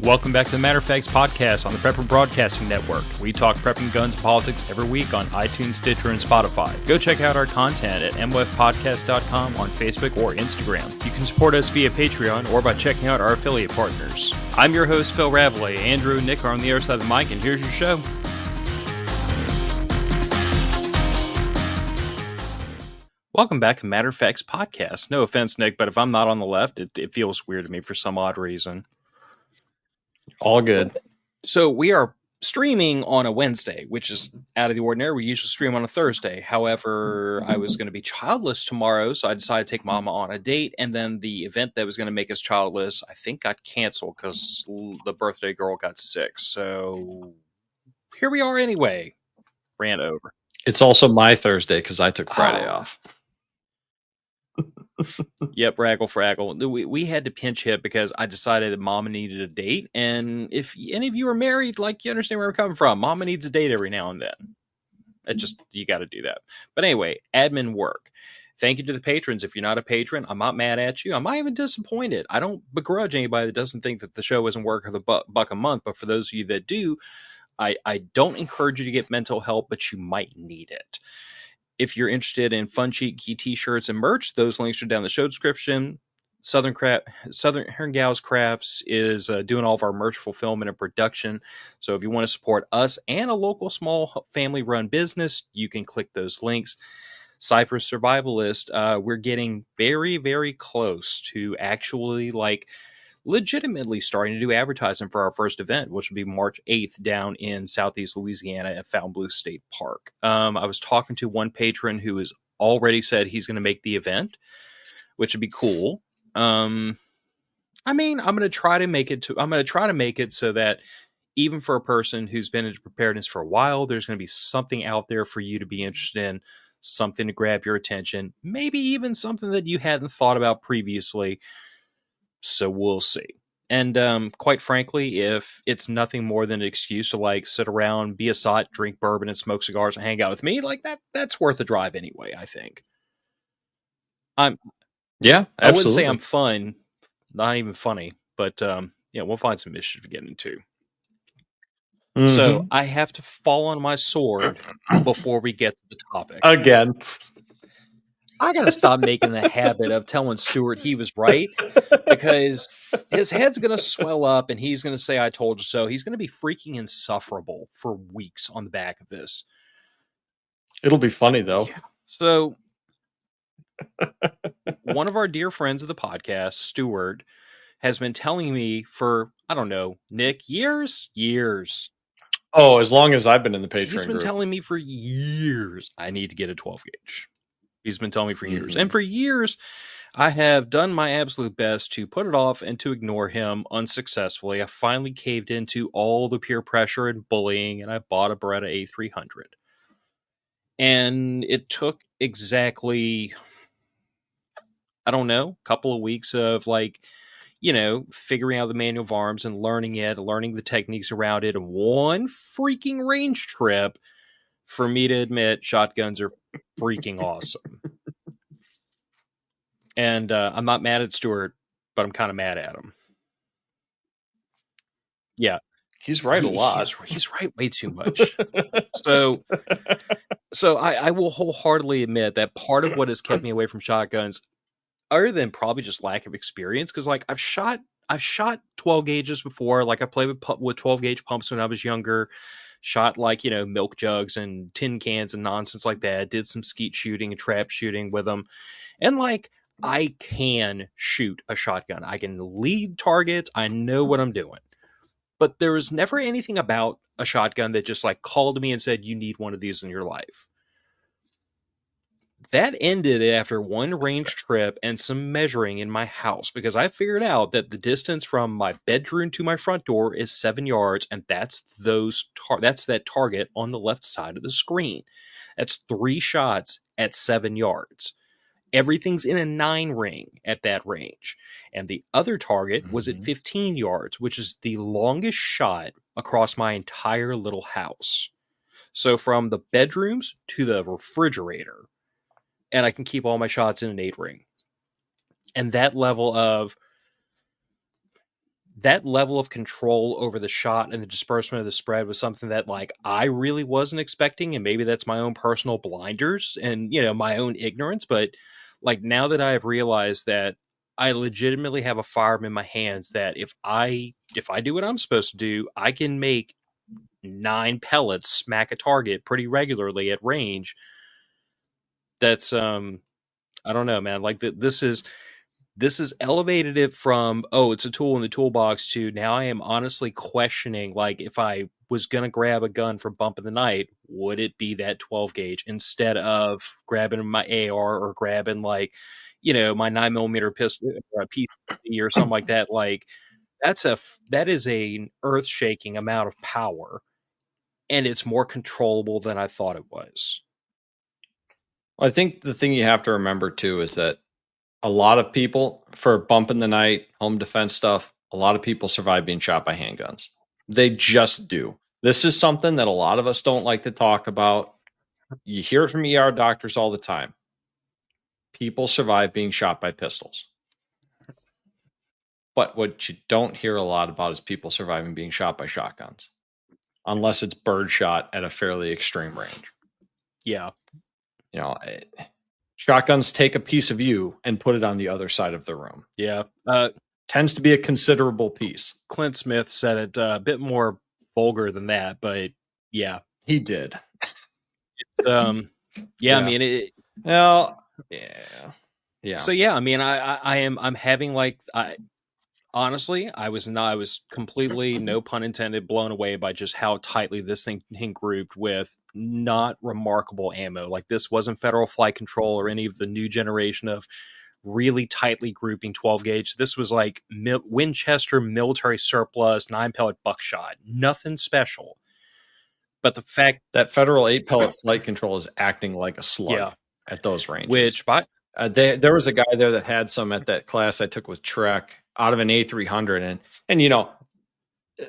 Welcome back to the Matter of Facts podcast on the Prepper Broadcasting Network. We talk prepping, guns, and politics every week on iTunes, Stitcher, and Spotify. Go check out our content at mwfpodcast.com on Facebook or Instagram. You can support us via Patreon or by checking out our affiliate partners. I'm your host, Phil Rabalais. Andrew and Nick are on the other side of the mic, and here's your show. Welcome back to Matter of Facts podcast. No offense, Nick, but if I'm not on the left, it feels weird to me for some odd reason. All good. So we are streaming on a Wednesday, which is out of the ordinary. We usually stream on a Thursday. However, I was going to be childless tomorrow, so I decided to take Mama on a date. And then the event that was going to make us childless, I think, got canceled because the birthday girl got sick. So here we are anyway. Ran over. It's also my Thursday because I took Friday off. Yep, raggle fraggle. We had to pinch hit because I decided that Mama needed a date. And if any of you are married, like, you understand where we're coming from. Mama needs a date every now and then. You got to do that. But anyway, admin work. Thank you to the patrons. If you're not a patron, I'm not mad at you. I'm not even disappointed. I don't begrudge anybody that doesn't think that the show isn't worth the buck a month. But for those of you that do, I don't encourage you to get mental help, but you might need it. If you're interested in fun, cheeky t-shirts and merch, those links are down in the show description. Southern Gals Crafts is doing all of our merch fulfillment and production. So if you want to support us and a local small family-run business, you can click those links. Cypress Survivalist, we're getting very, very close to actually, legitimately starting to do advertising for our first event, which will be March 8th down in Southeast Louisiana at Fontainebleau State Park. I was talking to one patron who has already said he's going to make the event, which would be cool. I'm going to try to make it so that even for a person who's been into preparedness for a while, there's going to be something out there for you to be interested in, something to grab your attention, maybe even something that you hadn't thought about previously. So we'll see. And quite frankly, if it's nothing more than an excuse to sit around, be a sot, drink bourbon, and smoke cigars and hang out with me, that's worth a drive anyway, I think. Yeah, absolutely. I wouldn't say I'm fun, not even funny, but we'll find some issues to get into. Mm-hmm. So I have to fall on my sword before we get to the topic. Again. I got to stop making the habit of telling Stuart he was right, because his head's going to swell up and he's going to say, I told you so. He's going to be freaking insufferable for weeks on the back of this. It'll be funny, though. Yeah. So one of our dear friends of the podcast, Stuart, has been telling me for, I don't know, Nick, years. Oh, as long as I've been in the Patreon He's been group. telling me for years I need to get a 12 gauge. He's been telling me for years. And for years, I have done my absolute best to put it off and to ignore him unsuccessfully. I finally caved into all the peer pressure and bullying, and I bought a Beretta A300. And it took exactly, I don't know, a couple of weeks of figuring out the manual of arms and learning the techniques around it. One freaking range trip for me to admit shotguns are freaking awesome. And I'm not mad at Stuart, but I'm kind of mad at him. Yeah. He's right a lot. He's right way too much. So I will wholeheartedly admit that part of what has kept me away from shotguns, other than probably just lack of experience, because I've shot 12 gauges before. I played with 12 gauge pumps when I was younger. Shot milk jugs and tin cans and nonsense like that. Did some skeet shooting and trap shooting with them. And I can shoot a shotgun. I can lead targets. I know what I'm doing. But there was never anything about a shotgun that just called me and said, you need one of these in your life. That ended after one range trip and some measuring in my house, because I figured out that the distance from my bedroom to my front door is 7 yards, and that's that target on the left side of the screen. That's 3 shots at 7 yards. Everything's in a 9 ring at that range. And the other target was at 15 yards, which is the longest shot across my entire little house. So from the bedrooms to the refrigerator, and I can keep all my shots in an 8 ring. And that level of that level of control over the shot and the disbursement of the spread was something that like I really wasn't expecting, and maybe that's my own personal blinders and my own ignorance. But like now that I have realized that I legitimately have a firearm in my hands, that if I do what I'm supposed to do, I can make 9 pellets smack a target pretty regularly at range. That's I don't know, man. Like this has elevated it from, oh, it's a tool in the toolbox, to now I am honestly questioning, like, if I was going to grab a gun for bump in the night, would it be that 12 gauge instead of grabbing my AR or grabbing like, my 9 millimeter pistol or a PC or something like that. Like that is an earth shaking amount of power, and it's more controllable than I thought it was. I think the thing you have to remember too is that a lot of people, for bump in the night, home defense stuff, a lot of people survive being shot by handguns. They just do. This is something that a lot of us don't like to talk about. You hear it from ER doctors all the time. People survive being shot by pistols. But what you don't hear a lot about is people surviving being shot by shotguns, unless it's birdshot at a fairly extreme range. Yeah. Shotguns take a piece of you and put it on the other side of the room. Yeah. Tends to be a considerable piece. Clint Smith said it a bit more vulgar than that, but yeah, he did. Yeah. I mean, yeah. So yeah, I mean, I'm having like, honestly, I was completely, no pun intended, blown away by just how tightly this thing grouped with not remarkable ammo. Like this wasn't Federal Flight Control or any of the new generation of really tightly grouping 12 gauge. This was like Winchester military surplus 9 pellet buckshot. Nothing special. But the fact that Federal 8 pellet flight control is acting like a slug at those ranges. Which, there was a guy there that had some at that class I took with Trek out of an A300, and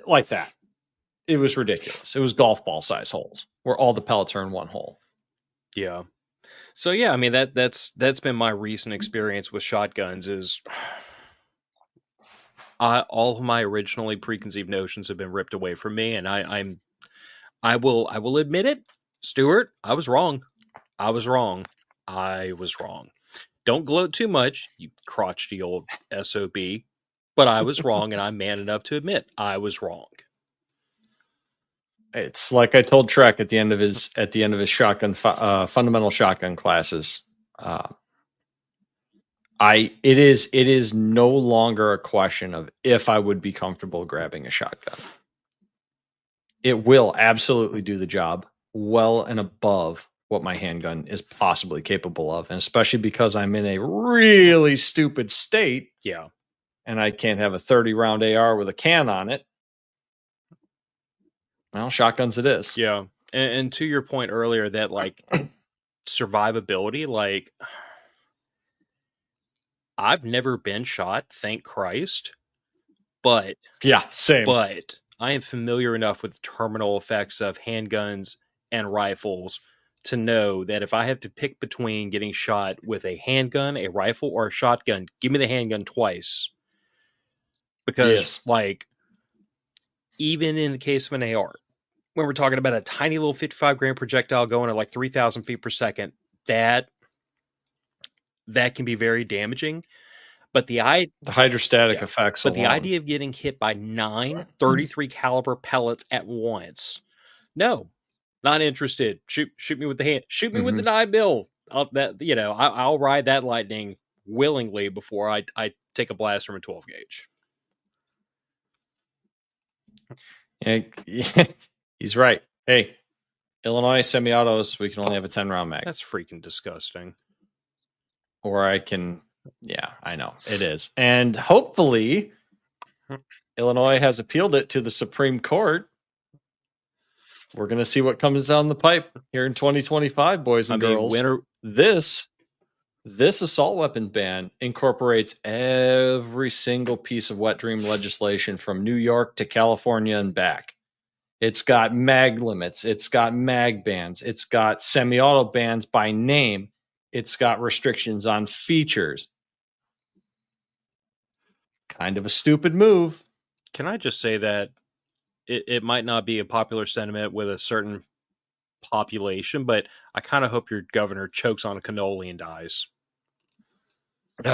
like that. It was ridiculous. It was golf ball size holes where all the pellets are in one hole. Yeah. So yeah, I mean that's been my recent experience with shotguns. Is all of my originally preconceived notions have been ripped away from me, and I will admit it, Stuart. I was wrong. Don't gloat too much, you crotchety old SOB. But I was wrong, and I'm man enough to admit I was wrong. It's like I told Trek at the end of his shotgun fundamental shotgun classes. It is no longer a question of if I would be comfortable grabbing a shotgun. It will absolutely do the job well and above what my handgun is possibly capable of, and especially because I'm in a really stupid state. Yeah. And I can't have a 30 round AR with a can on it. Well, shotguns it is. Yeah. And to your point earlier that like survivability, like I've never been shot, thank Christ. But yeah, same. But I am familiar enough with the terminal effects of handguns and rifles to know that if I have to pick between getting shot with a handgun, a rifle, or a shotgun, give me the handgun twice. Because, like, even in the case of an AR, when we're talking about a tiny little 55 gram projectile going at like 3,000 feet per second, that can be very damaging. But the hydrostatic effects. But the idea of getting hit by 9 33 caliber pellets at once, no, not interested. Shoot me with the hand. Shoot me with the 9 mil. I'll ride that lightning willingly before I take a blast from a 12 gauge. Yeah, he's right. Hey, Illinois semi-autos, we can only have a 10 round mag. That's freaking disgusting. Or I can, yeah, I know it is. And hopefully Illinois has appealed it to the Supreme Court. We're going to see what comes down the pipe here in 2025, boys and girls. This assault weapon ban incorporates every single piece of wet dream legislation from New York to California and back. It's got mag limits. It's got mag bans. It's got semi-auto bans by name. It's got restrictions on features. Kind of a stupid move. Can I just say that it might not be a popular sentiment with a certain population, but I kind of hope your governor chokes on a cannoli and dies.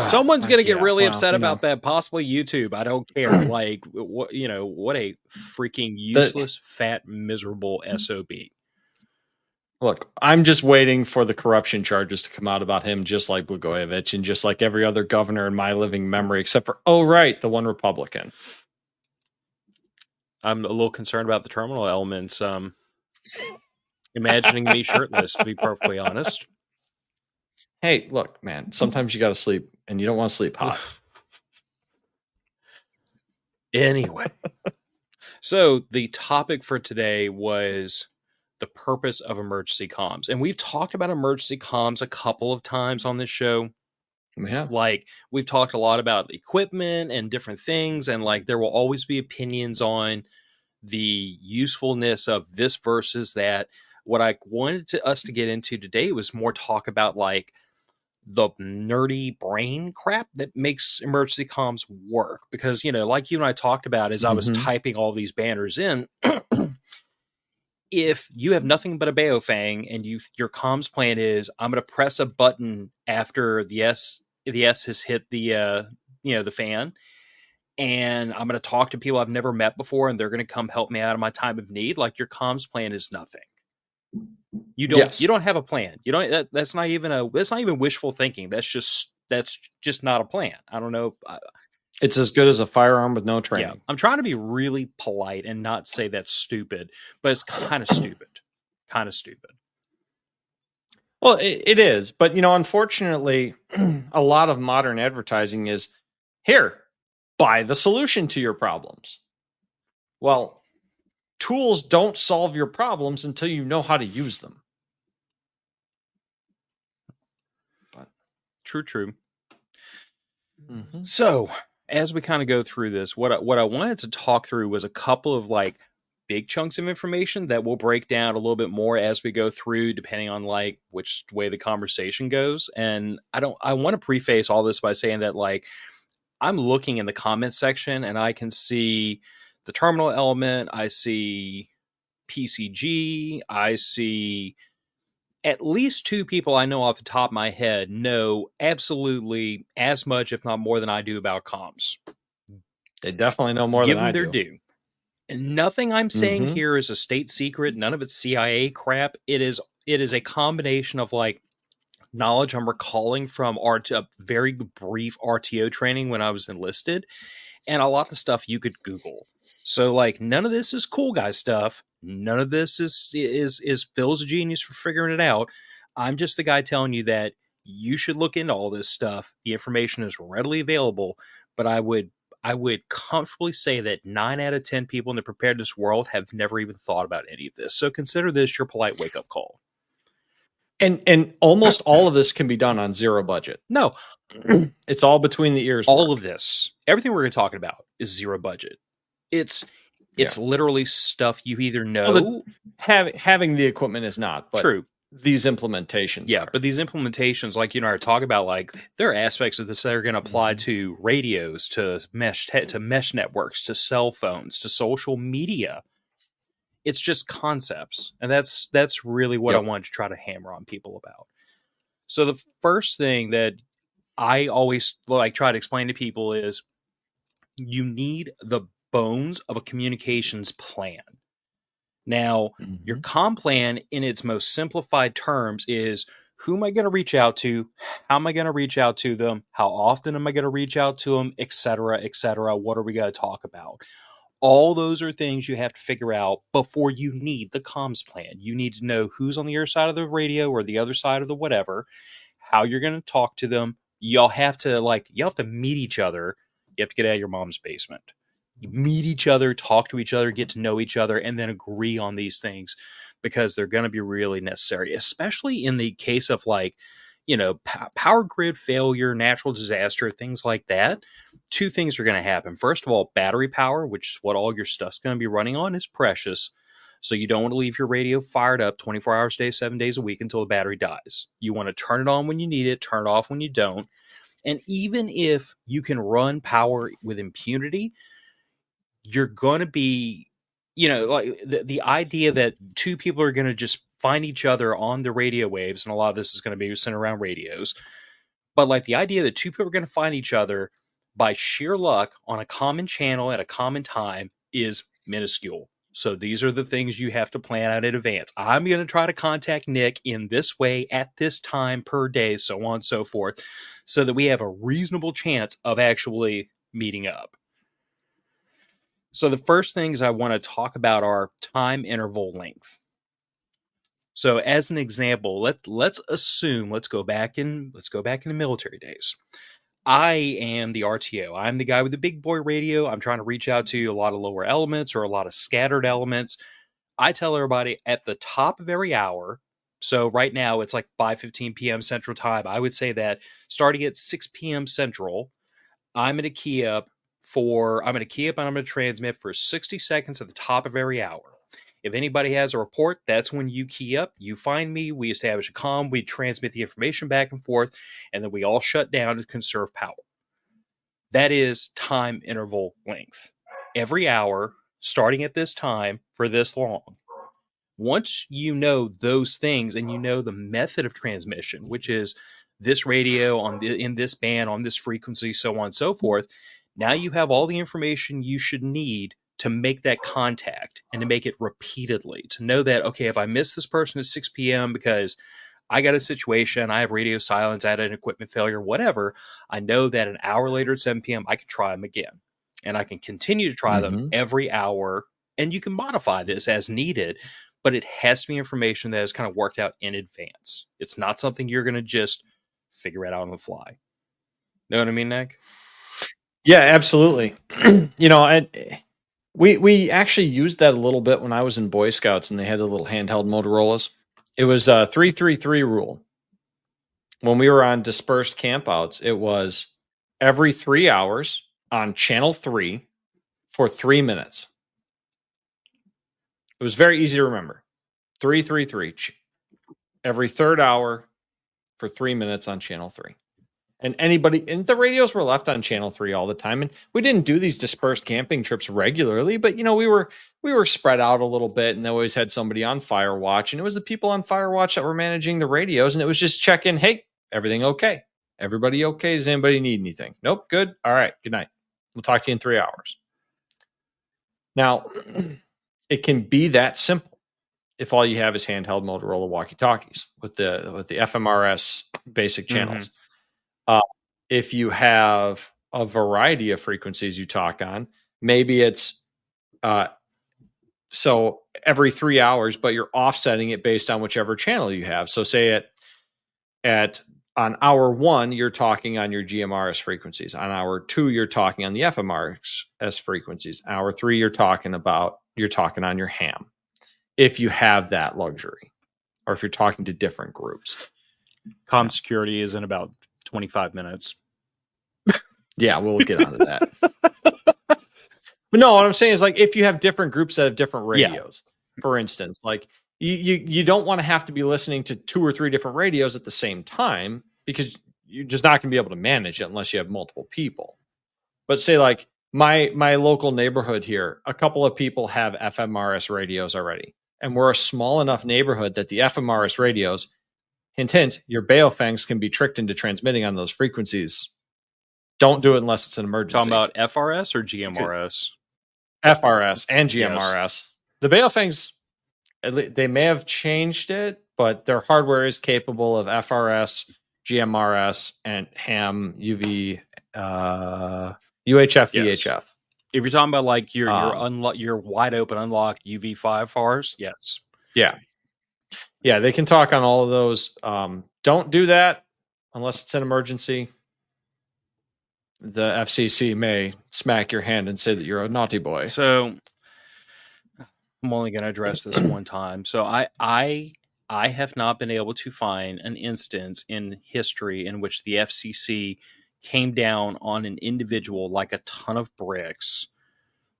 Someone's gonna get Yeah, really well, upset about that. Possibly YouTube. I don't care. Like, what what a freaking the useless, fat, miserable sob. look, I'm just waiting for the corruption charges to come out about him, just like Blagojevich and just like every other governor in my living memory, except for the one Republican. I'm a little concerned about the terminal elements. Imagining me shirtless, to be perfectly honest. Hey, look, man, sometimes you got to sleep, and you don't want to sleep hot. Anyway, so the topic for today was the purpose of emergency comms, and we've talked about emergency comms a couple of times on this show. Yeah. Like, we've talked a lot about equipment and different things, and like there will always be opinions on the usefulness of this versus that. What I wanted us to get into today was more talk about like the nerdy brain crap that makes emergency comms work, because like you and I talked about as I was typing all these banners in, if you have nothing but a Baofang and your comms plan is, I'm going to press a button after the S has hit the the fan, and I'm going to talk to people I've never met before, and they're going to come help me out in my time of need, like, your comms plan is nothing. You don't have a plan. You don't. That's not even wishful thinking. That's just not a plan. I don't know. It's as good as a firearm with no training. Yeah, I'm trying to be really polite and not say that's stupid, but it's kind of stupid. Kind of stupid. Well, it is, but unfortunately, a lot of modern advertising is here, buy the solution to your problems. Well, tools don't solve your problems until you know how to use them. But true. Mm-hmm. So, as we kind of go through this, what I wanted to talk through was a couple of like big chunks of information that we'll break down a little bit more as we go through, depending on like which way the conversation goes. And I want to preface all this by saying that, like, I'm looking in the comment section and I can see the terminal element, I see PCG, I see at least two people I know off the top of my head know absolutely as much, if not more, than I do about comms. They definitely know more Give than them I their do. due. And nothing I'm saying here is a state secret. None of it's CIA crap. It is a combination of like knowledge I'm recalling from a very brief RTO training when I was enlisted, and a lot of stuff you could Google. So like, none of this is cool guy stuff. None of this is Phil's a genius for figuring it out. I'm just the guy telling you that you should look into all this stuff. The information is readily available, but I would comfortably say that 9 out of 10 people in the preparedness world have never even thought about any of this. So consider this your polite wake-up call. And almost all of this can be done on zero budget. No. It's all between the ears. All of this, everything we're going to talk about, is zero budget. It's literally stuff you either know. Well, having the equipment is not, but true. These implementations are. But these implementations, like you and I are talking about, like, there are aspects of this that are going to apply to radios, to mesh networks, to cell phones, to social media. It's just concepts, and that's really what I wanted to try to hammer on people about. So the first thing that I always like try to explain to people is you need the bones of a communications plan. Now, your comm plan in its most simplified terms is, who am I going to reach out to? How am I going to reach out to them? How often am I going to reach out to them? Etc., etc. What are we going to talk about? All those are things you have to figure out before you need the comms plan. You need to know who's on the other side of the radio or the other side of the whatever, how you're going to talk to them. You have to meet each other. You have to get out of your mom's basement. You meet each other, talk to each other, get to know each other, and then agree on these things, because they're going to be really necessary, especially in the case of like, power grid failure, natural disaster, things like that. Two things are going to happen. First of all, battery power, which is what all your stuff's going to be running on, is precious. So you don't want to leave your radio fired up 24 hours a day, 7 days a week until the battery dies. You want to turn it on when you need it, turn it off when you don't. And even if you can run power with impunity, you're going to be, like the idea that two people are going to just find each other on the radio waves, and a lot of this is going to be centered around radios, but like the idea that two people are going to find each other by sheer luck on a common channel at a common time is minuscule. So these are the things you have to plan out in advance. I'm going to try to contact Nick in this way at this time per day, so on and so forth, so that we have a reasonable chance of actually meeting up. So the first things I want to talk about are time interval length. So as an example, let's assume, let's go back in the military days. I am the RTO. I'm the guy with the big boy radio. I'm trying to reach out to a lot of lower elements or a lot of scattered elements. I tell everybody at the top of every hour. So right now it's like 5:15 p.m. Central Time. I would say that starting at 6 p.m. Central, I'm going to key up and I'm going to transmit for 60 seconds at the top of every hour. If anybody has a report, that's when you key up, you find me, we establish a comm, we transmit the information back and forth, and then we all shut down to conserve power. That is time interval length. Every hour, starting at this time for this long. Once you know those things and you know the method of transmission, which is this radio in this band, on this frequency, so on and so forth, now you have all the information you should need to make that contact and to make it repeatedly, to know that, okay, if I miss this person at 6 p.m. because I got a situation, I have radio silence, I had an equipment failure, whatever, I know that an hour later at 7 p.m., I can try them again. And I can continue to try them every hour. And you can modify this as needed, but it has to be information that is kind of worked out in advance. It's not something you're going to just figure it out on the fly. Know what I mean, Nick? Yeah, absolutely. We actually used that a little bit when I was in Boy Scouts and they had the little handheld Motorola's. It was a 3-3-3 rule. When we were on dispersed campouts, it was every 3 hours on channel 3 for 3 minutes. It was very easy to remember. 3-3-3. Every third hour for 3 minutes on channel 3. And the radios were left on channel 3 all the time. And we didn't do these dispersed camping trips regularly, but we were spread out a little bit and they always had somebody on fire watch. And it was the people on fire watch that were managing the radios. And it was just checking, hey, everything okay? Everybody okay? Does anybody need anything? Nope. Good. All right. Good night. We'll talk to you in 3 hours. Now, it can be that simple if all you have is handheld Motorola walkie-talkies with the FMRS basic channels. If you have a variety of frequencies you talk on, maybe it's so every 3 hours, but you're offsetting it based on whichever channel you have. So say on hour 1, you're talking on your GMRS frequencies. On hour 2, you're talking on the FMRS frequencies. Hour 3, you're talking on your ham. If you have that luxury, or if you're talking to different groups. Comm security is in about 25 minutes. Yeah, we'll get onto that. But no, what I'm saying is, like, if you have different groups that have different radios, for instance, like you don't want to have to be listening to 2 or 3 different radios at the same time because you're just not going to be able to manage it unless you have multiple people. But say like my local neighborhood here, a couple of people have FMRS radios already, and we're a small enough neighborhood that the FMRS radios, hint hint, your Baofangs can be tricked into transmitting on those frequencies. Don't do it unless it's an emergency. Talking about FRS or GMRS? FRS and GMRS. Yes. The Baofangs, they may have changed it, but their hardware is capable of FRS, GMRS, and ham, UV, UHF, yes. VHF. If you're talking about like your wide open unlocked UV5 FARs, yes. Yeah, they can talk on all of those. Don't do that unless it's an emergency. The FCC may smack your hand and say that you're a naughty boy. So I'm only going to address this one time. So I have not been able to find an instance in history in which the FCC came down on an individual like a ton of bricks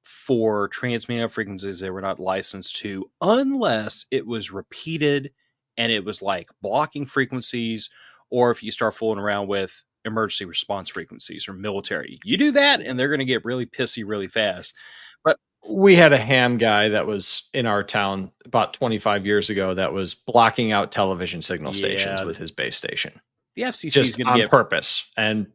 for transmitting of frequencies they were not licensed to, unless it was repeated and it was like blocking frequencies, or if you start fooling around with emergency response frequencies or military. You do that and they're going to get really pissy really fast. But We had a ham guy that was in our town about 25 years ago that was blocking out television signal stations Yeah, with his base station the FCC is just going to on get. purpose and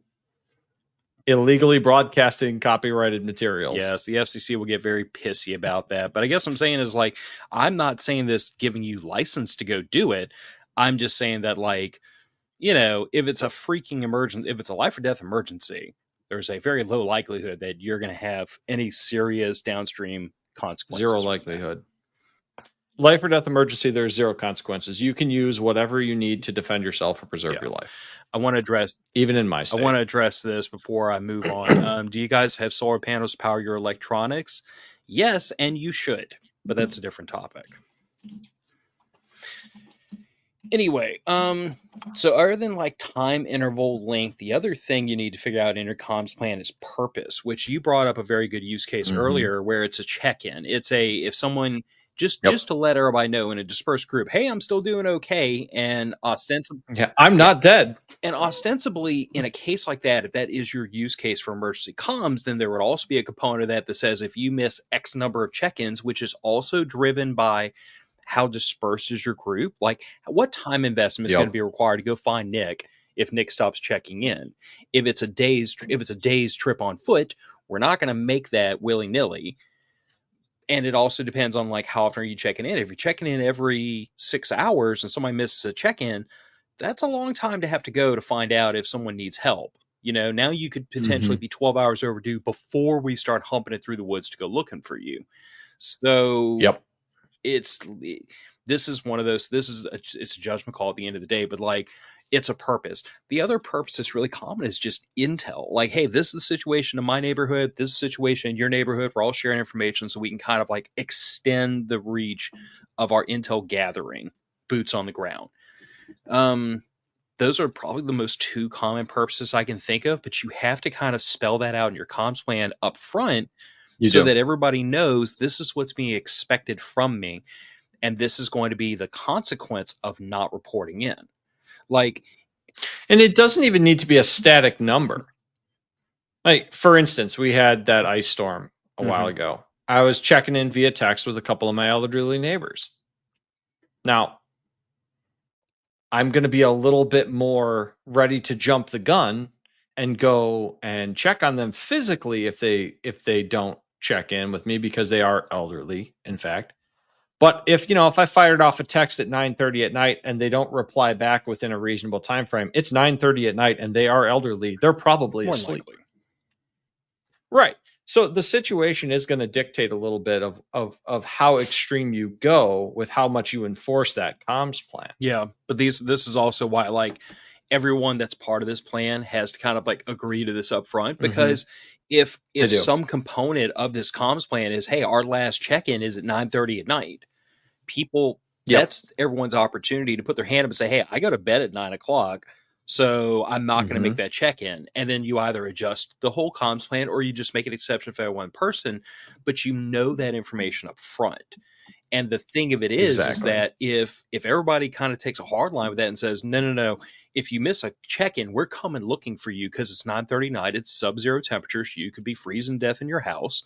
illegally broadcasting copyrighted materials. Yes, the FCC will get very pissy about that. But I guess what I'm saying is, like, I'm not saying this giving you license to go do it. I'm just saying that, like, if it's a freaking emergency, if it's a life or death emergency, there's a very low likelihood that you're going to have any serious downstream Zero consequences from that. likelihood. Life or death emergency, there's zero consequences. You can use whatever you need to defend yourself or preserve your life. I want to address, even in my state. I want to address this before I move on. Do you guys have solar panels to power your electronics? Yes, and you should, but that's a different topic. Anyway, so other than like time interval length, the other thing you need to figure out in your comms plan is purpose, which you brought up a very good use case earlier, where it's a check-in. It's if someone just to let everybody know in a dispersed group, hey, I'm still doing okay, and ostensibly, I'm not dead. And ostensibly, in a case like that, if that is your use case for emergency comms, then there would also be a component of that says if you miss X number of check-ins, which is also driven by how dispersed is your group, like what time investment is going to be required to go find Nick if Nick stops checking in. If it's a day's trip on foot, we're not going to make that willy-nilly. And it also depends on like how often are you checking in. If you're checking in every 6 hours and somebody misses a check-in, that's a long time to have to go to find out if someone needs help. Now you could potentially be 12 hours overdue before we start humping it through the woods to go looking for you. So it's one of those, it's a judgment call at the end of the day, but like it's a purpose. The other purpose that's really common is just intel. Like, hey, this is the situation in my neighborhood, this is the situation in your neighborhood. We're all sharing information so we can kind of like extend the reach of our intel gathering, boots on the ground. Those are probably the most two common purposes I can think of, but you have to kind of spell that out in your comms plan up front that everybody knows this is what's being expected from me. And this is going to be the consequence of not reporting in. Like, and it doesn't even need to be a static number. Like, for instance, we had that ice storm a while ago. I was checking in via text with a couple of my elderly neighbors. Now, I'm going to be a little bit more ready to jump the gun and go and check on them physically if they don't check in with me because they are elderly, in fact. But if I fired off a text at 9:30 at night and they don't reply back within a reasonable time frame, it's 9:30 at night and they are elderly, they're probably asleep. Right. So the situation is going to dictate a little bit of how extreme you go with how much you enforce that comms plan. Yeah, but this is also why like everyone that's part of this plan has to kind of like agree to this up front, because if some component of this comms plan is, hey, our last check-in is at 9:30 at night, people, that's everyone's opportunity to put their hand up and say, hey, I go to bed at 9:00. So I'm not going to make that check-in. And then you either adjust the whole comms plan or you just make an exception for that one person, but that information up front. And the thing of it is that if everybody kind of takes a hard line with that and says, no, if you miss a check-in, we're coming looking for you because it's 9:30 night, it's sub-zero temperatures, you could be freezing to death in your house,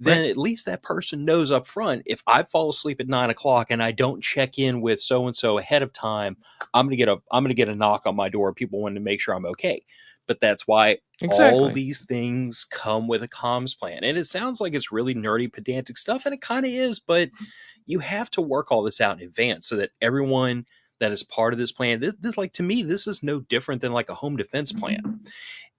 then at least that person knows up front, if I fall asleep at 9:00 and I don't check in with so-and-so ahead of time, I'm going to get a knock on my door. People wanting to make sure I'm okay. But that's why all these things come with a comms plan. And it sounds like it's really nerdy, pedantic stuff, and it kind of is, but you have to work all this out in advance so that everyone that is part of this plan, this like, to me, this is no different than like a home defense plan.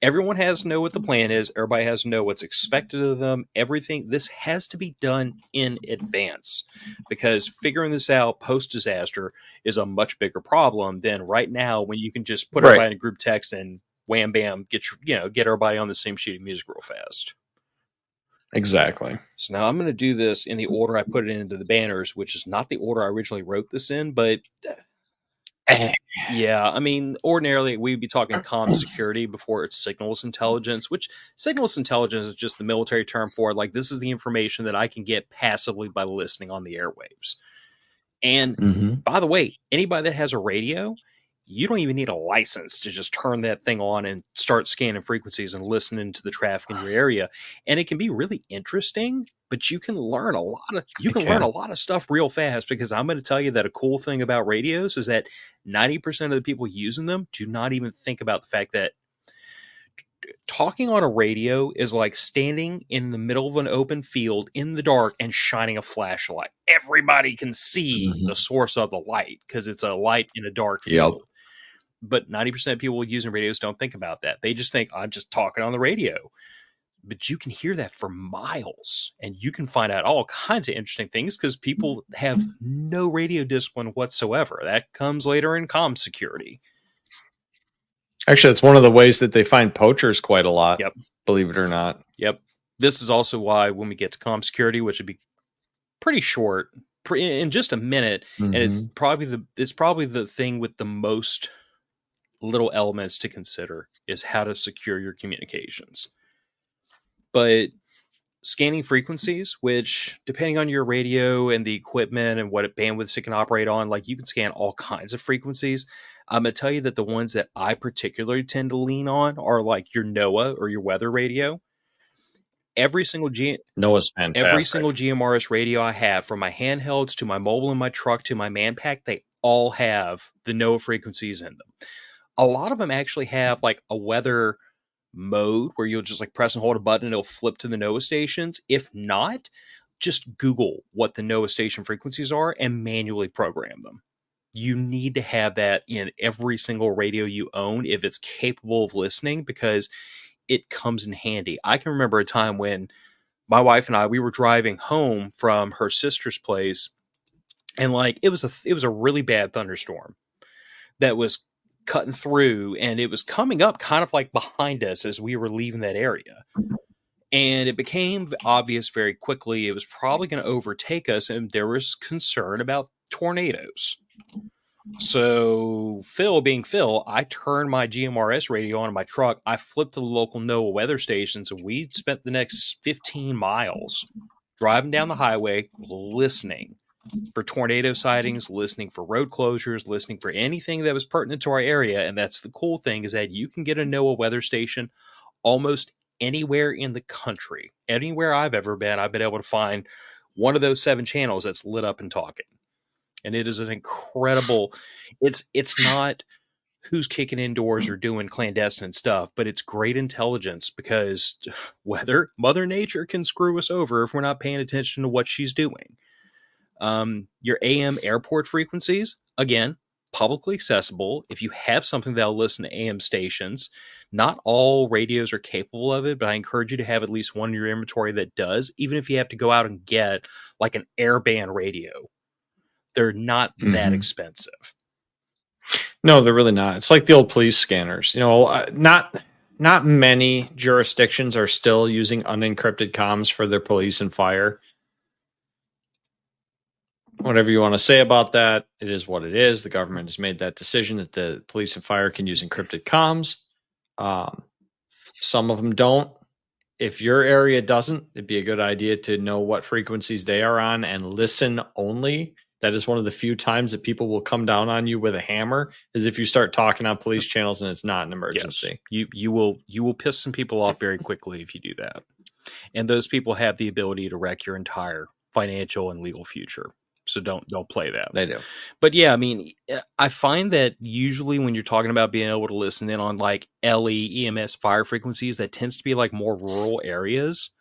Everyone has to know what the plan is. Everybody has to know what's expected of them. Everything. This has to be done in advance, because figuring this out post-disaster is a much bigger problem than right now when you can just put everybody in a group text and wham, bam, get everybody on the same sheet of music real fast. Exactly. So now I'm going to do this in the order I put it into the banners, which is not the order I originally wrote this in, but yeah, I mean, ordinarily we'd be talking comm security before it's signals intelligence, which signals intelligence is just the military term for, like, this is the information that I can get passively by listening on the airwaves. And by the way, anybody that has a radio, you don't even need a license to just turn that thing on and start scanning frequencies and listening to the traffic in your area. And it can be really interesting, but you can learn a lot of stuff real fast, because I'm going to tell you that a cool thing about radios is that 90% of the people using them do not even think about the fact that talking on a radio is like standing in the middle of an open field in the dark and shining a flashlight. Everybody can see the source of the light because it's a light in a dark field. But 90% of people using radios don't think about that. They just think, I'm just talking on the radio. But you can hear that for miles, and you can find out all kinds of interesting things because people have no radio discipline whatsoever. That comes later in comm security. Actually, it's one of the ways that they find poachers quite a lot. Yep. Believe it or not. Yep. This is also why when we get to comm security, which would be pretty short in just a minute, and it's probably the thing with the most little elements to consider, is how to secure your communications. But scanning frequencies, which depending on your radio and the equipment and what bandwidths it can operate on, like you can scan all kinds of frequencies. I'm going to tell you that the ones that I particularly tend to lean on are like your NOAA or your weather radio. NOAA's fantastic. Every single GMRS radio I have, from my handhelds to my mobile in my truck to my man pack, they all have the NOAA frequencies in them. A lot of them actually have like a weather mode where you'll just like press and hold a button and it'll flip to the NOAA stations. If not, just Google what the NOAA station frequencies are and manually program them. You need to have that in every single radio you own if it's capable of listening, because it comes in handy. I can remember a time when my wife and I, we were driving home from her sister's place, and like it was a really bad thunderstorm that was cutting through, and it was coming up kind of like behind us as we were leaving that area. And it became obvious very quickly it was probably going to overtake us, and there was concern about tornadoes. So Phil, being Phil, I turned my GMRS radio on in my truck. I flipped to the local NOAA weather stations, and we spent the next 15 miles driving down the highway, listening for tornado sightings, listening for road closures, listening for anything that was pertinent to our area. And that's the cool thing, is that you can get a NOAA weather station almost anywhere in the country. Anywhere I've ever been, I've been able to find one of those 7 channels that's lit up and talking. And it is an incredible, it's not who's kicking indoors or doing clandestine stuff, but it's great intelligence, because Mother Nature can screw us over if we're not paying attention to what she's doing. Your AM airport frequencies, again, publicly accessible. If you have something that'll listen to AM stations, not all radios are capable of it, but I encourage you to have at least one in your inventory that does, even if you have to go out and get like an airband radio. They're not that expensive. No, they're really not. It's like the old police scanners. You know, not many jurisdictions are still using unencrypted comms for their police and fire. Whatever you want to say about that, it is what it is. The government has made that decision that the police and fire can use encrypted comms. Some of them don't. If your area doesn't, it'd be a good idea to know what frequencies they are on and listen only. That is one of the few times that people will come down on you with a hammer, is if you start talking on police channels and it's not an emergency. Yes. You will piss some people off very quickly if you do that. And those people have the ability to wreck your entire financial and legal future. So don't play that. They do. But yeah, I mean, I find that usually when you're talking about being able to listen in on like LE, EMS, fire frequencies, that tends to be like more rural areas.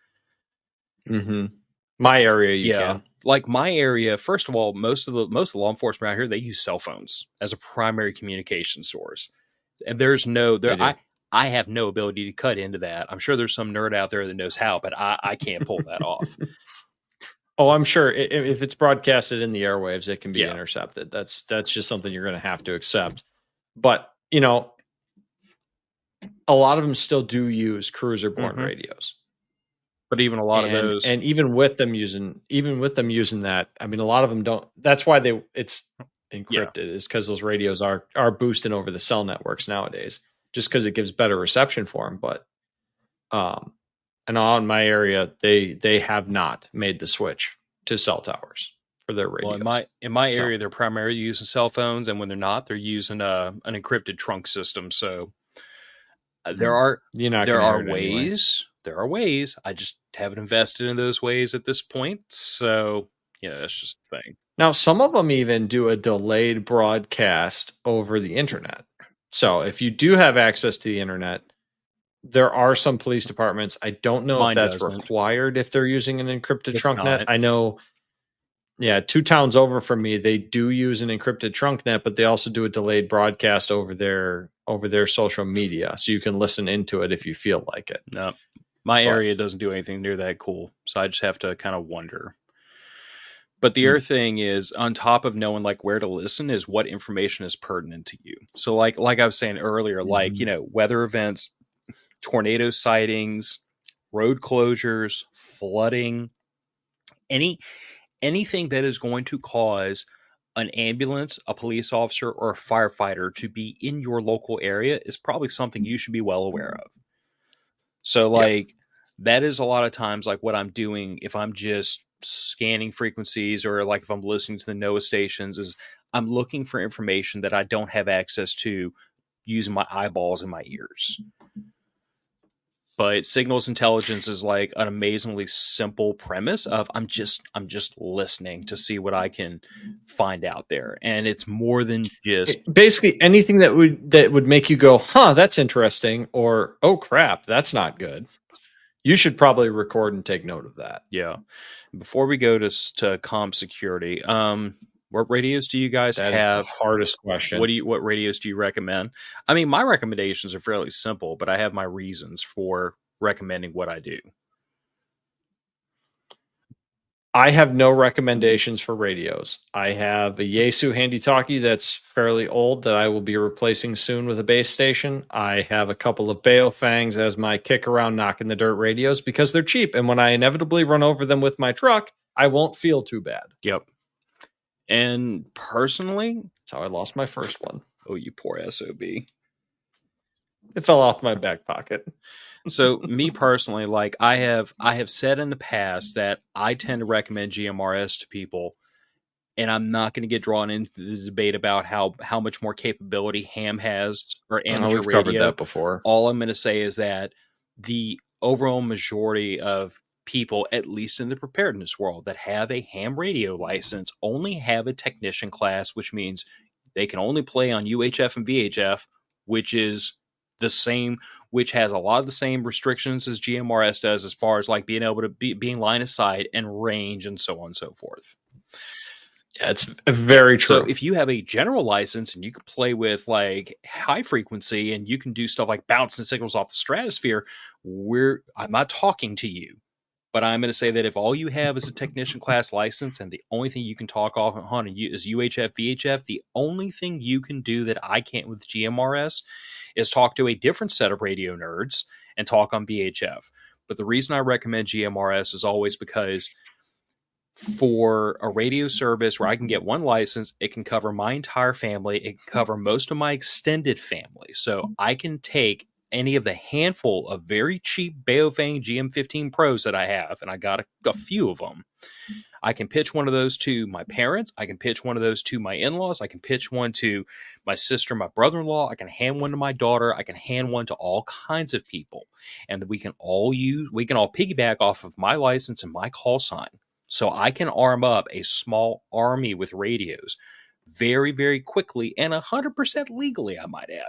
My area, you can. Like my area, first of all, most of the law enforcement around here, they use cell phones as a primary communication source. And there's I have no ability to cut into that. I'm sure there's some nerd out there that knows how, but I can't pull that off. Oh, I'm sure if it's broadcasted in the airwaves, it can be intercepted. That's just something you're going to have to accept. But, you know, a lot of them still do use cruiser-borne radios. But even a lot of those, and even with them using that, I mean, a lot of them don't. That's why it's encrypted, is because those radios are boosting over the cell networks nowadays, just because it gives better reception for them. But, and on my area, they have not made the switch to cell towers for their Well, radios. in my So, area, they're primarily using cell phones, and when they're not, they're using an encrypted trunk system. So you're not there going to are hear it anyway. ways. There are ways. I just haven't invested in those ways at this point. So that's just the thing. Now, some of them even do a delayed broadcast over the internet. So, if you do have access to the internet, there are some police departments. I don't know if Mine that's doesn't. required if they're using an encrypted It's trunk net. not. I know, yeah, 2 towns over from me, they do use an encrypted trunk net, but they also do a delayed broadcast over their social media, so you can listen into it if you feel like it. No, my But area doesn't do anything near that cool. So I just have to kind of wonder. But the other mm, thing is, on top of knowing like where to listen, is what information is pertinent to you. So like I was saying earlier, like mhm. weather events, tornado sightings, road closures, flooding, any anything that is going to cause an ambulance, a police officer, or a firefighter to be in your local area is probably something you should be well aware of. So Yeah. like that is a lot of times like what I'm doing if I'm just scanning frequencies, or like if I'm listening to the NOAA stations, is I'm looking for information that I don't have access to using my eyeballs and my ears. But signals intelligence is like an amazingly simple premise of I'm just listening to see what I can find out there, and it's more than just Basically anything that would make you go, "Huh, that's interesting," or "Oh crap, that's not good." You should probably record and take note of that. yeah. Before we go to comm security, what radios do you guys That is the have? hardest question. What radios do you recommend? I mean, my recommendations are fairly simple, but I have my reasons for recommending what I do. I have no recommendations for radios. I have a Yaesu handy talkie that's fairly old that I will be replacing soon with a base station. I have a couple of Baofangs as my kick around knocking the dirt radios because they're cheap, and when I inevitably run over them with my truck, I won't feel too bad. Yep. And personally, That's how I lost my first one. oh, you poor SOB. It fell off my back pocket. So me personally, like I have said in the past that I tend to recommend GMRS to people, and I'm not going to get drawn into the debate about how much more capability ham has or amateur We've covered radio. that before. All I'm going to say is that the overall majority of people, at least in the preparedness world, that have a ham radio license only have a technician class, which means they can only play on UHF and VHF, which is the same, which has a lot of the same restrictions as GMRS does, as far as like being able to being line of sight and range and so on and so forth. Yeah, it's very So true. if you have a general license and you can play with like high frequency and you can do stuff like bouncing signals off the stratosphere, I'm not talking to you. But I'm going to say that if all you have is a technician class license and the only thing you can talk off on is UHF, VHF, the only thing you can do that I can't with GMRS is talk to a different set of radio nerds and talk on VHF. But the reason I recommend GMRS is always because for a radio service where I can get one license, it can cover my entire family. It can cover most of my extended family. So I can take any of the handful of very cheap Baofeng GM15 Pros that I have, and I got a few of them. I can pitch one of those to my parents. I can pitch one of those to my in-laws. I can pitch one to my sister, my brother-in-law. I can hand one to my daughter. I can hand one to all kinds of people. And we can all piggyback off of my license and my call sign. So I can arm up a small army with radios very, very quickly and 100% legally, I might add.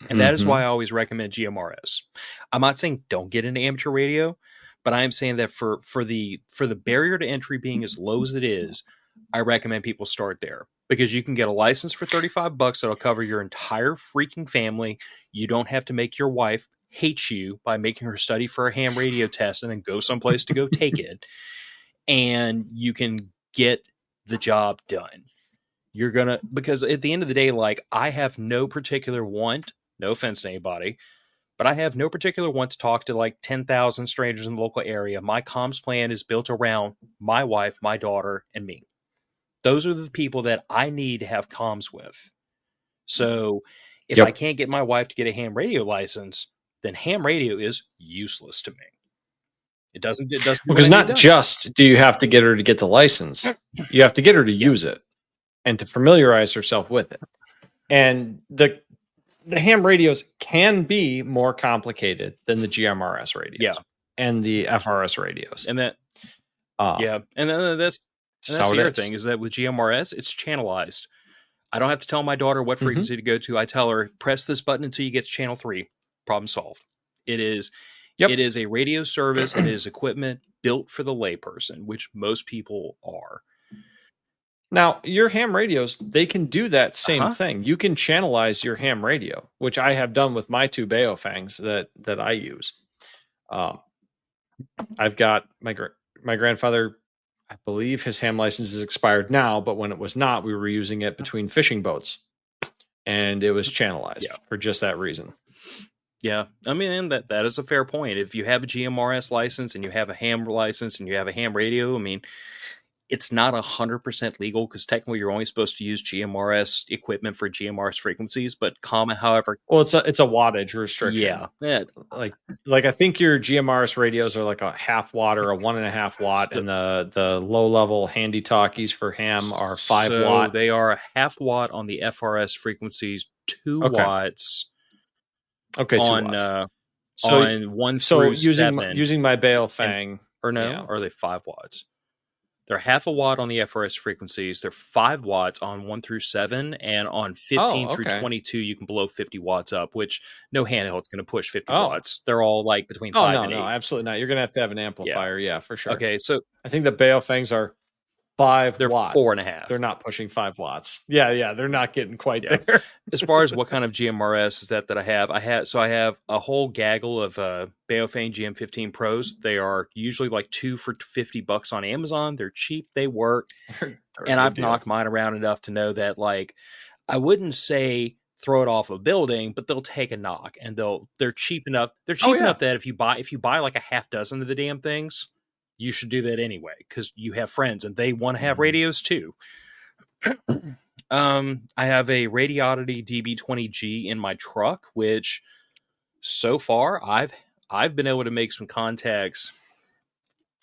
And that is why I Mm-hmm. always recommend GMRS. I'm not saying don't get into amateur radio, but I am saying that for the barrier to entry being as low as it is, I recommend people start there because you can get a license for $35 that'll cover your entire freaking family. You don't have to make your wife hate you by making her study for a ham radio test and then go someplace to go take it. And you can get the job done. You're gonna, because at the end of the day, like I have no particular want, no offense to anybody, but I have no particular want to talk to like 10,000 strangers in the local area. My comms plan is built around my wife, my daughter, and me. Those are the people that I need to have comms with. So if I Yep. can't get my wife to get a ham radio license, then ham radio is useless to me. It doesn't do what Because I need not done. just do you have to get her to get the license, you have to get her to use it and to familiarize herself with it. And the ham radios can be more complicated than the GMRS radios and the FRS radios. And that, and then that's the other thing is that with GMRS, it's channelized. I don't have to tell my daughter what frequency to go to. I tell her, press this button until you get to channel 3. Problem solved. It is a radio service. It is equipment built for the layperson, which most people are. Now, your ham radios, they can do that same thing. You can channelize your ham radio, which I have done with my 2 Baofangs that I use. I've got my grandfather, I believe his ham license is expired now, but when it was not, we were using it between fishing boats, and it was channelized for just that reason. Yeah, I mean, that is a fair point. If you have a GMRS license and you have a ham license and you have a ham radio, I mean, it's not 100% legal because technically you're only supposed to use GMRS equipment for GMRS frequencies, but however. Well, it's a wattage restriction. Yeah. Like I think your GMRS radios are like a half watt or a 1.5 watt, and the low level handy talkies for ham are 5 watt. They are a half watt on the FRS frequencies, 2 watts. Okay, 2 watts. On 1 through 7. Using my Baofang, or are they 5 watts? They're half a watt on the FRS frequencies. They're 5 watts on 1 through 7, and on 15 through 22, you can blow 50 watts up, which no handheld's going to push 50 watts. They're all like between 5 and 8. No, absolutely not. You're going to have an amplifier, yeah, for sure. Okay, so I think the Baofangs are 5 they're watt. 4.5. They're not pushing 5 watts. Yeah, they're not getting quite there. As far as what kind of GMRS is that I have, I have a whole gaggle of Baofeng GM15 Pros. They are usually like 2 for $50 on Amazon. They're cheap, they work, and I've knocked mine around enough to know that, like, I wouldn't say throw it off a building, but they'll take a knock, and they're cheap enough. They're cheap enough that if you buy like a half dozen of the damn things, you should do that anyway because you have friends and they want to have radios too. I have a Radioddity DB20G in my truck, which so far I've been able to make some contacts.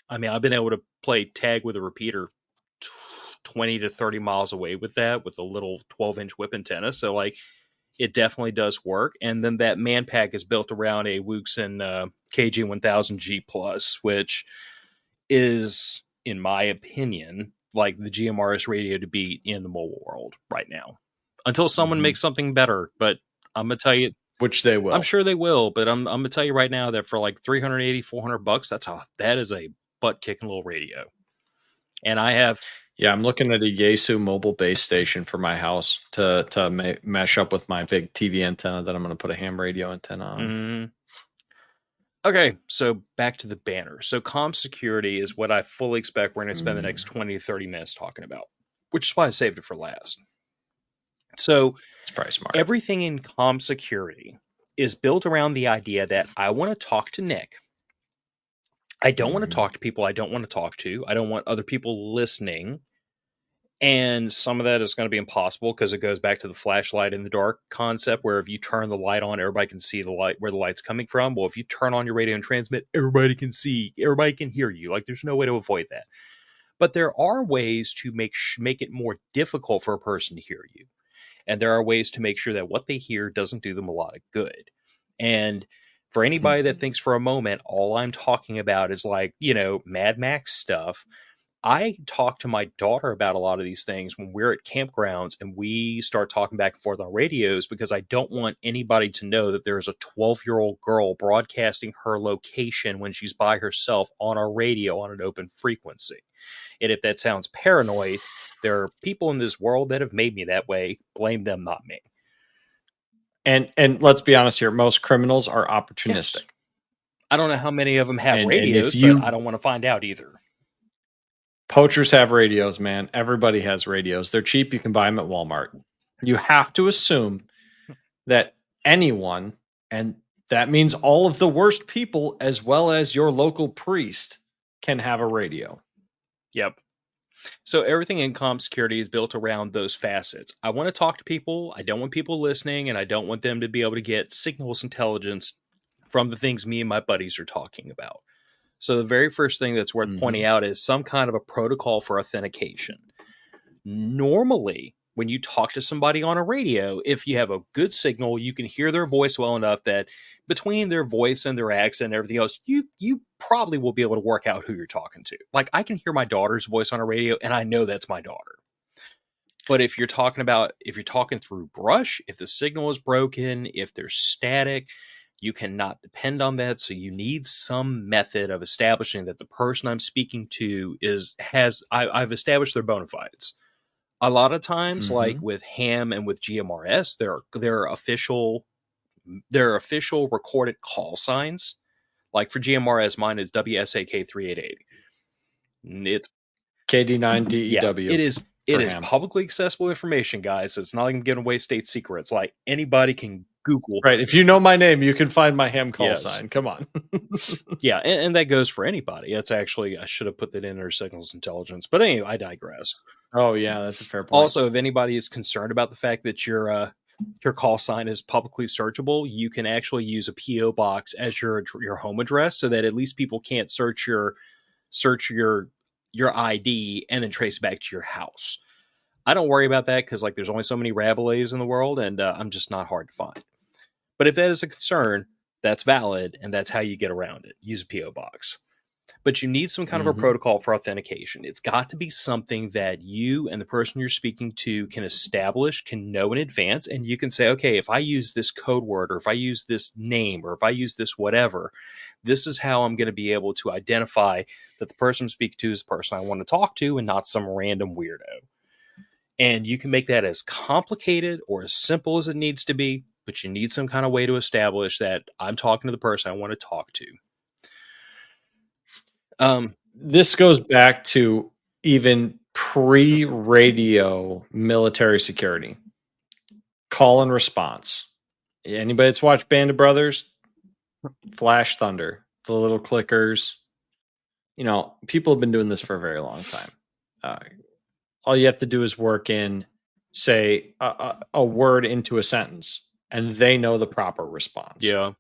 I mean, I've been able to play tag with a repeater 20 to 30 miles away with that, with a little 12-inch whip antenna. So, like, it definitely does work. And then that man pack is built around a Wuxin KG1000G Plus, which is, in my opinion, like the GMRS radio to beat in the mobile world right now, until someone makes something better. But I'm gonna tell you, which they will. I'm sure they will. But I'm gonna tell you right now that for like $380-$400, that is a butt kicking little radio. And I have. Yeah, I'm looking at a Yaesu mobile base station for my house to mesh up with my big TV antenna that I'm going to put a ham radio antenna on. Mm-hmm. Okay, so back to the banner. So comm security is what I fully expect we're going to spend the next 20 to 30 minutes talking about, which is why I saved it for last. So it's probably smart. Everything in comm security is built around the idea that I want to talk to Nick. I don't want to talk to people I don't want to talk to. I don't want other people listening. And some of that is going to be impossible because it goes back to the flashlight in the dark concept, where if you turn the light on, everybody can see the light, where the light's coming from. Well, if you turn on your radio and transmit, everybody can see, everybody can hear you. Like, there's no way to avoid that. But there are ways to make it more difficult for a person to hear you. And there are ways to make sure that what they hear doesn't do them a lot of good. And for anybody that thinks for a moment, all I'm talking about is, like, Mad Max stuff, I talk to my daughter about a lot of these things when we're at campgrounds and we start talking back and forth on radios, because I don't want anybody to know that there's a 12-year-old girl broadcasting her location when she's by herself on a radio on an open frequency. And if that sounds paranoid, there are people in this world that have made me that way. Blame them, not me. And let's be honest here, most criminals are opportunistic. Yes. I don't know how many of them have radios, but I don't want to find out either. Poachers have radios, man. Everybody has radios. They're cheap. You can buy them at Walmart. You have to assume that anyone, and that means all of the worst people, as well as your local priest, can have a radio. Yep. So everything in comm security is built around those facets. I want to talk to people. I don't want people listening, and I don't want them to be able to get signals intelligence from the things me and my buddies are talking about. So the very first thing that's worth pointing Mhm. out is some kind of a protocol for authentication. Normally, when you talk to somebody on a radio, if you have a good signal, you can hear their voice well enough that between their voice and their accent and everything else, you probably will be able to work out who you're talking to. Like I can hear my daughter's voice on a radio and I know that's my daughter. But if you're talking through brush, if the signal is broken, if there's static, you cannot depend on that. So you need some method of establishing that the person I'm speaking to I've established their bona fides. A lot of times, like Mhm. with ham and with GMRS, there are official recorded call signs. Like for GMRS, mine is WSAK 388. It's yeah, KD9DEW it for is ham. publicly accessible information, guys. So it's not like I'm giving away state secrets. Like anybody can Google. Right. If you know my name, you can find my ham call Yes, sign. Come on. yeah, and that goes for anybody. It's actually I should have put that in under signals intelligence, but anyway, I digress. Oh yeah, that's a fair point. Also, if anybody is concerned about the fact that your call sign is publicly searchable, you can actually use a PO box as your home address, so that at least people can't search your ID and then trace back to your house. I don't worry about that because like there's only so many Rabelais in the world, and I'm just not hard to find. But if that is a concern, that's valid, and that's how you get around it. Use a PO box. But you need some kind of a Mhm. protocol for authentication. It's got to be something that you and the person you're speaking to can establish, can know in advance, and you can say, okay, if I use this code word, or if I use this name, or if I use this whatever, this is how I'm going to be able to identify that the person I'm speaking to is the person I want to talk to and not some random weirdo. And you can make that as complicated or as simple as it needs to be, but you need some kind of way to establish that I'm talking to the person I want to talk to. This goes back to even pre-radio military security. Call and response. Anybody that's watched Band of Brothers, Flash Thunder, the little clickers, people have been doing this for a very long time. All you have to do is work in, say, a word into a sentence, and they know the proper response. Yeah.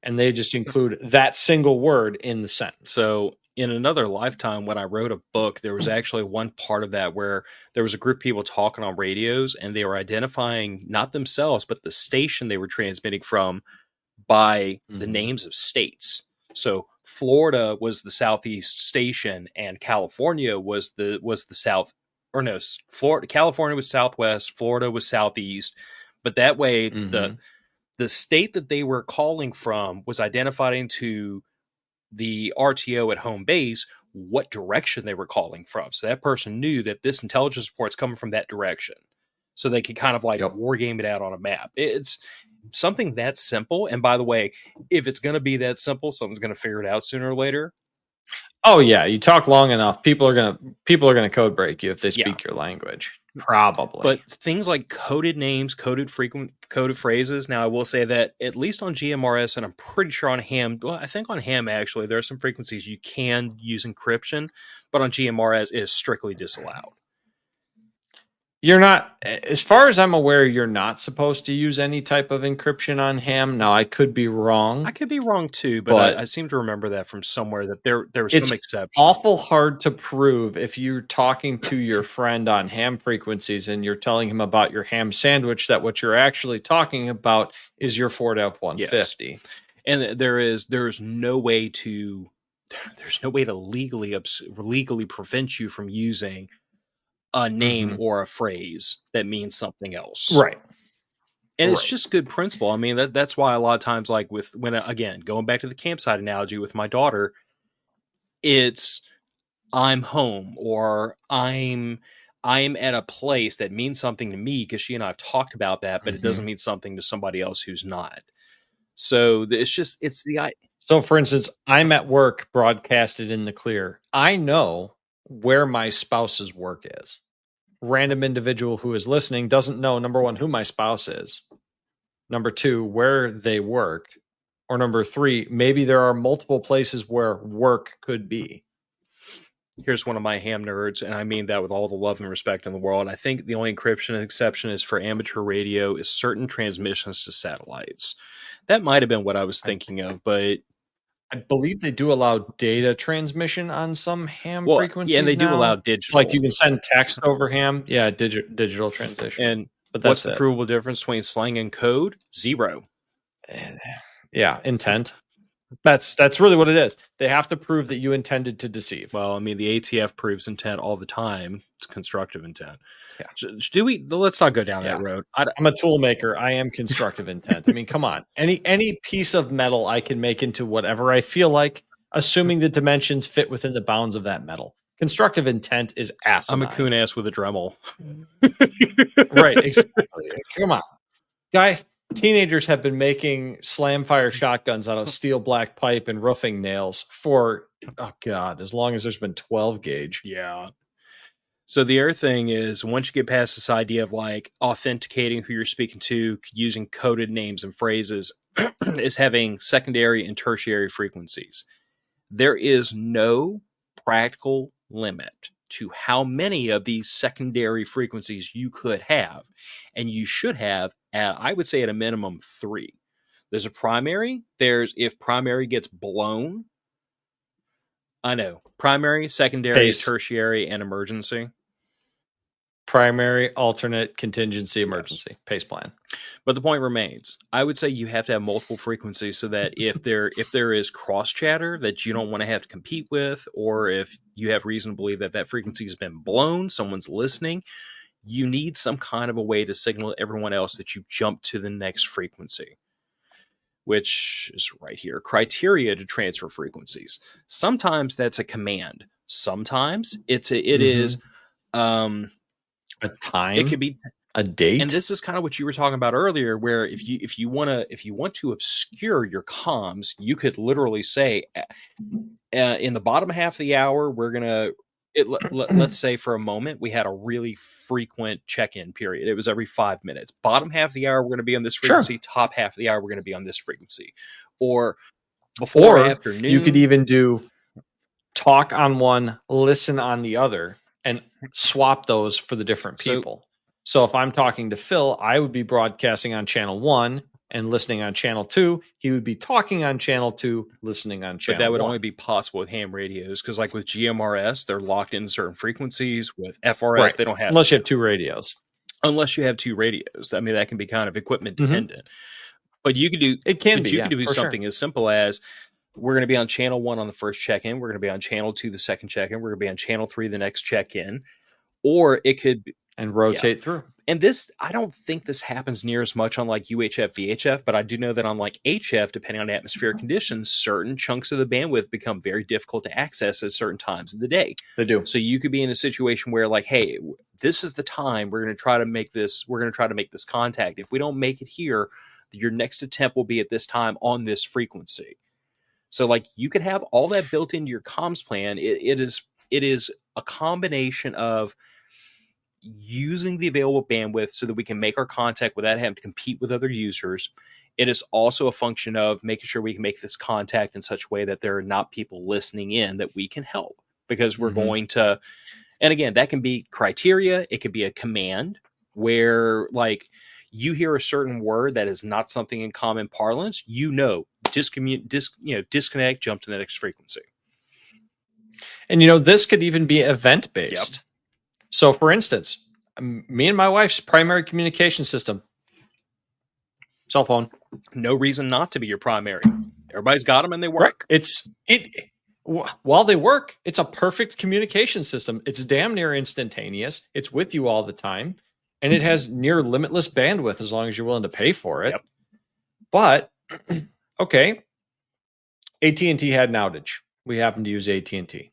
And they just include that single word in the sentence. So in another lifetime, when I wrote a book, there was actually one part of that where there was a group of people talking on radios and they were identifying not themselves, but the station they were transmitting from by the names of states. So Florida was the southeast station and California was the south, or no, California was southwest, Florida was southeast. But that way the state that they were calling from was identifying to the RTO at home base what direction they were calling from. So that person knew that this intelligence report's coming from that direction. So they could kind of like war game it out on a map. It's something that simple. And by the way, if it's going to be that simple, someone's going to figure it out sooner or later. Oh yeah, you talk long enough, people are gonna code break you if they speak your language. Probably. But things like coded names, coded phrases. Now, I will say that at least on GMRS, and I'm pretty sure on ham. Well, I think on ham actually there are some frequencies you can use encryption, but on GMRS it is strictly disallowed. You're not, as far as I'm aware, you're not supposed to use any type of encryption on ham. Now, I could be wrong. I could be wrong too, but I seem to remember that from somewhere that there was some exception. Awful hard to prove if you're talking to your friend on ham frequencies and you're telling him about your ham sandwich that what you're actually talking about is your Ford F-150. Yes. And there's no way to legally prevent you from using a name or a phrase that means something else. Right. And it's just good principle. I mean, that's why a lot of times, like again, going back to the campsite analogy with my daughter, it's I'm home or I'm at a place that means something to me because she and I have talked about that, but it doesn't mean something to somebody else who's not. So So for instance, I'm at work broadcasted in the clear. I know where my spouse's work is. Random individual who is listening doesn't know, number one, who my spouse is. Number two, where they work. Or number three, maybe there are multiple places where work could be. Here's one of my ham nerds, and I mean that with all the love and respect in the world. I think the only encryption exception is for amateur radio is certain transmissions to satellites. That might have been what I was thinking of, but I believe they do allow data transmission on some ham Well, yeah, and they frequencies do allow now. Like digital. you can send text over ham. Yeah, digital translation. And But what's that's the it. provable difference between slang and code? Zero. Yeah, intent. That's really what it is. They have to prove that you intended to deceive. Well, I mean, the ATF proves intent all the time. It's constructive intent. Yeah. Do we? Let's not go down that Yeah. road. I'm a tool maker. I am constructive intent. I mean, come on. Any piece of metal I can make into whatever I feel like, assuming the dimensions fit within the bounds of that metal. Constructive intent is I'm a asinine. coon ass with a Dremel. Right, exactly. Come on. Guy, teenagers have been making slam fire shotguns out of steel black pipe and roofing nails for, oh God, as long as there's been 12 gauge. Yeah. So the other thing is, once you get past this idea of like authenticating who you're speaking to, using coded names and phrases, is having secondary and tertiary frequencies. There is no practical limit to how many of these secondary frequencies you could have, and you should have at, I would say, at a minimum 3. There's a primary. There's if primary gets blown. I know primary, secondary, Pace, tertiary, and emergency. primary, alternate, contingency, Yes. emergency, pace plan. But the point remains. I would say you have to have multiple frequencies so that if there is cross chatter that you don't want to have to compete with, or if you have reason to believe that that frequency has been blown, someone's listening, you need some kind of a way to signal everyone else that you jump to the next frequency, which is right here. Criteria to transfer frequencies. Sometimes that's a command. Sometimes it is a time. It could be a date. And this is kind of what you were talking about earlier, where if you want to obscure your comms, you could literally say, in the bottom half of the hour, we're gonna. Let's say for a moment we had a really frequent check-in period. It was every 5 minutes. Bottom half of the hour we're going to be on this frequency. Sure. Top half of the hour we're going to be on this frequency. Or before or afternoon. You could even do talk on one, listen on the other, and swap those for the different people. So if I'm talking to Phil, I would be broadcasting on channel 1 and listening on channel 2. He would be talking on channel 2, listening on channel 1. But that would only be possible with ham radios, because like with GMRS, they're locked in certain frequencies. With FRS, they don't have. Unless you have 2 radios. Unless you have 2 radios. I mean, that can be kind of equipment dependent. But you could do it can be. You could do something as simple as, we're going to be on channel 1 on the first check-in. We're going to be on channel 2 the second check-in. We're going to be on channel 3 the next check-in. Or it could be, and rotate through. And this, I don't think this happens near as much on like UHF, VHF, but I do know that on like HF, depending on atmospheric conditions, certain chunks of the bandwidth become very difficult to access at certain times of the day. They do. So you could be in a situation where like, hey, this is the time we're going to try to make this. We're going to try to make this contact. If we don't make it here, your next attempt will be at this time on this frequency. So like you could have all that built into your comms plan. It is a combination of using the available bandwidth so that we can make our contact without having to compete with other users. It is also a function of making sure we can make this contact in such a way that there are not people listening in that we can help, because we're going to, and again, that can be criteria. It could be a command where like you hear a certain word that is not something in common parlance, disconnect, jump to the next frequency. And this could even be event based. Yep. So, for instance, me and my wife's primary communication system, cell phone. No reason not to be your primary. Everybody's got them and they work. Right. While they work, it's a perfect communication system. It's damn near instantaneous. It's with you all the time, and it has near limitless bandwidth as long as you're willing to pay for it. Yep. But okay, AT&T had an outage. We happened to use AT&T.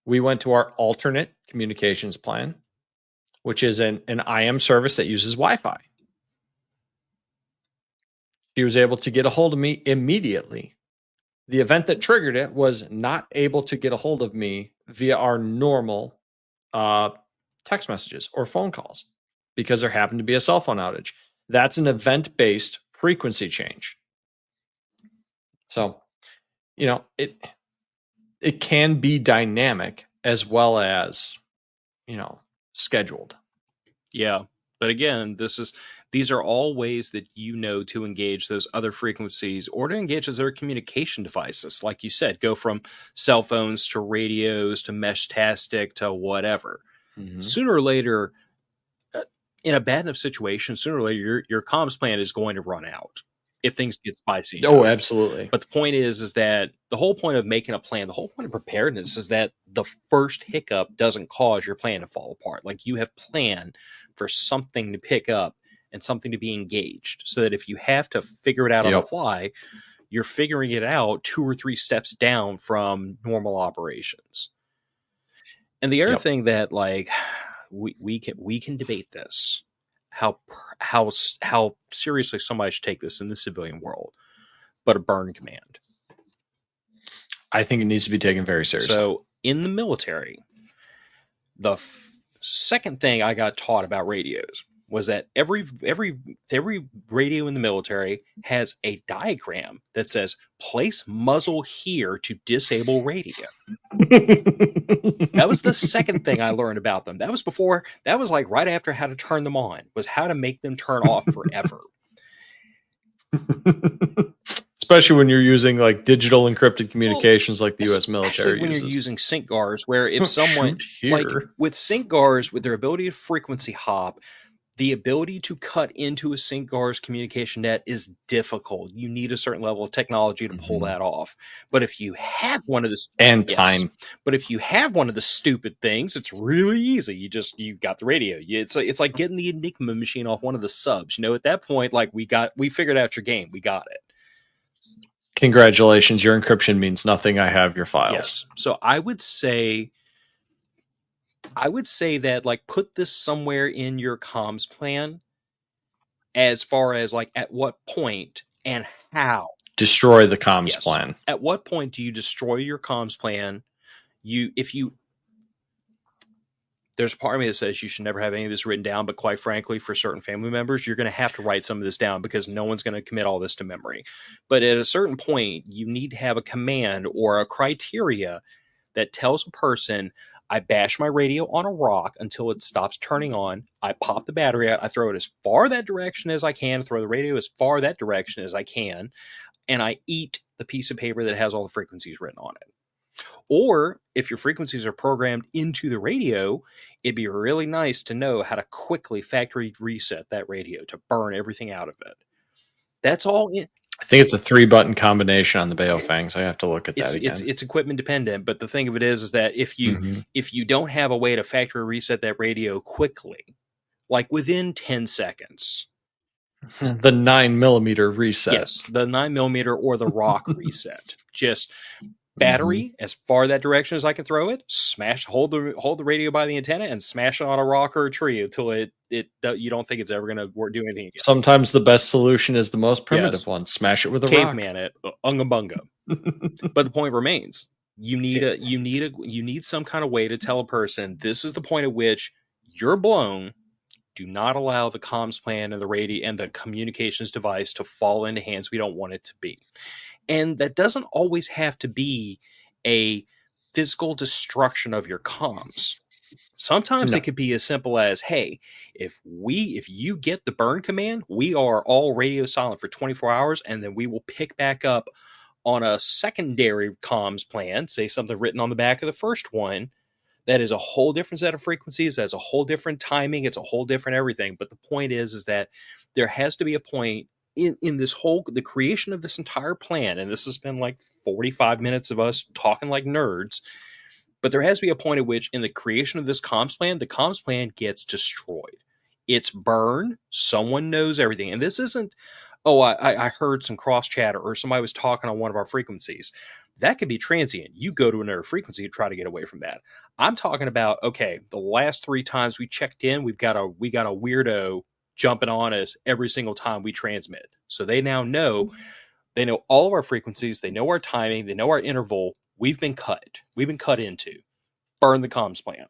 We went to our alternate communications plan, which is an IM service that uses Wi-Fi. He was able to get a hold of me immediately. The event that triggered it was not able to get a hold of me via our normal text messages or phone calls because there happened to be a cell phone outage. That's an event-based frequency change. So, it can be dynamic as well as, scheduled. Yeah. But again, this These are all ways that you know to engage those other frequencies or to engage those other communication devices. Like you said, go from cell phones to radios to mesh-tastic to whatever. Sooner or later, in a bad enough situation, sooner or later, your comms plan is going to run out if things get spicy enough. Oh, absolutely. But the point is that the whole point of making a plan, the whole point of preparedness is that the first hiccup doesn't cause your plan to fall apart. Like, you have planned for something to pick up and something to be engaged, so that if you have to figure it out on the fly, you're figuring it out 2 or 3 steps down from normal operations. And the other thing that, like, we can debate this, how seriously somebody should take this in the civilian world, but a burn command. I think it needs to be taken very seriously. So in the military, the second thing I got taught about radios was that every radio in the military has a diagram that says place muzzle here to disable radio. That was the second thing I learned about them. That was like right after how to turn them on, was how to make them turn off forever. Especially when you're using like digital encrypted communications, like the U.S. military when uses. You're using sync guards, where if someone like with sync guards, with their ability to frequency hop, the ability to cut into a sync guard's communication net is difficult. You need a certain level of technology to pull that off. But if you have one of the time, but if you have one of the stupid things, it's really easy. You got the radio. It's like getting the Enigma machine off one of the subs. You know, at that point, like we figured out your game. We got it. Congratulations, your encryption means nothing. I have your files. Yes. So I would say that, like, put this somewhere in your comms plan, as far as like at what point and how. Destroy the comms plan. At what point do you destroy your comms plan? There's a part of me that says you should never have any of this written down, but quite frankly, for certain family members, you're going to have to write some of this down, because no one's going to commit all this to memory. But at a certain point, you need to have a command or a criteria that tells a person, I bash my radio on a rock until it stops turning on. I pop the battery out. I throw it as far that direction as I can, throw the radio as far that direction as I can, and I eat the piece of paper that has all the frequencies written on it. Or if your frequencies are programmed into the radio, it'd be really nice to know how to quickly factory reset that radio to burn everything out of it. That's all. I think it's a 3-button combination on the Baofangs. I have to look at that again. It's equipment dependent, but the thing of it is that if you don't have a way to factory reset that radio quickly, like within 10 seconds, the 9mm reset. Yes, the 9mm or the rock reset. Just battery as far that direction as I can throw it. Hold the radio by the antenna and smash it on a rock or a tree until you don't think it's ever going to do anything again. Sometimes the best solution is the most primitive one. Smash it with a rock. Caveman it, unga bunga. But the point remains: you need some kind of way to tell a person this is the point at which you're blown. Do not allow the comms plan and the radio and the communications device to fall into hands we don't want it to be. And that doesn't always have to be a physical destruction of your comms. Sometimes it could be as simple as, hey, if you get the burn command, we are all radio silent for 24 hours, and then we will pick back up on a secondary comms plan, say something written on the back of the first one, that is a whole different set of frequencies, that's a whole different timing, it's a whole different everything. But the point is that there has to be a point in this the creation of this entire plan, and this has been like 45 minutes of us talking like nerds, but there has to be a point at which in the creation of this comms plan, the comms plan gets destroyed. It's burned. Someone knows everything. And this isn't, I heard some cross chatter or somebody was talking on one of our frequencies. That could be transient. You go to another frequency and try to get away from that. I'm talking about, okay, the last 3 times we checked in, we got a weirdo jumping on us every single time we transmit. So they now know, they know all of our frequencies, they know our timing, they know our interval. We've been cut into. Burn the comms plan.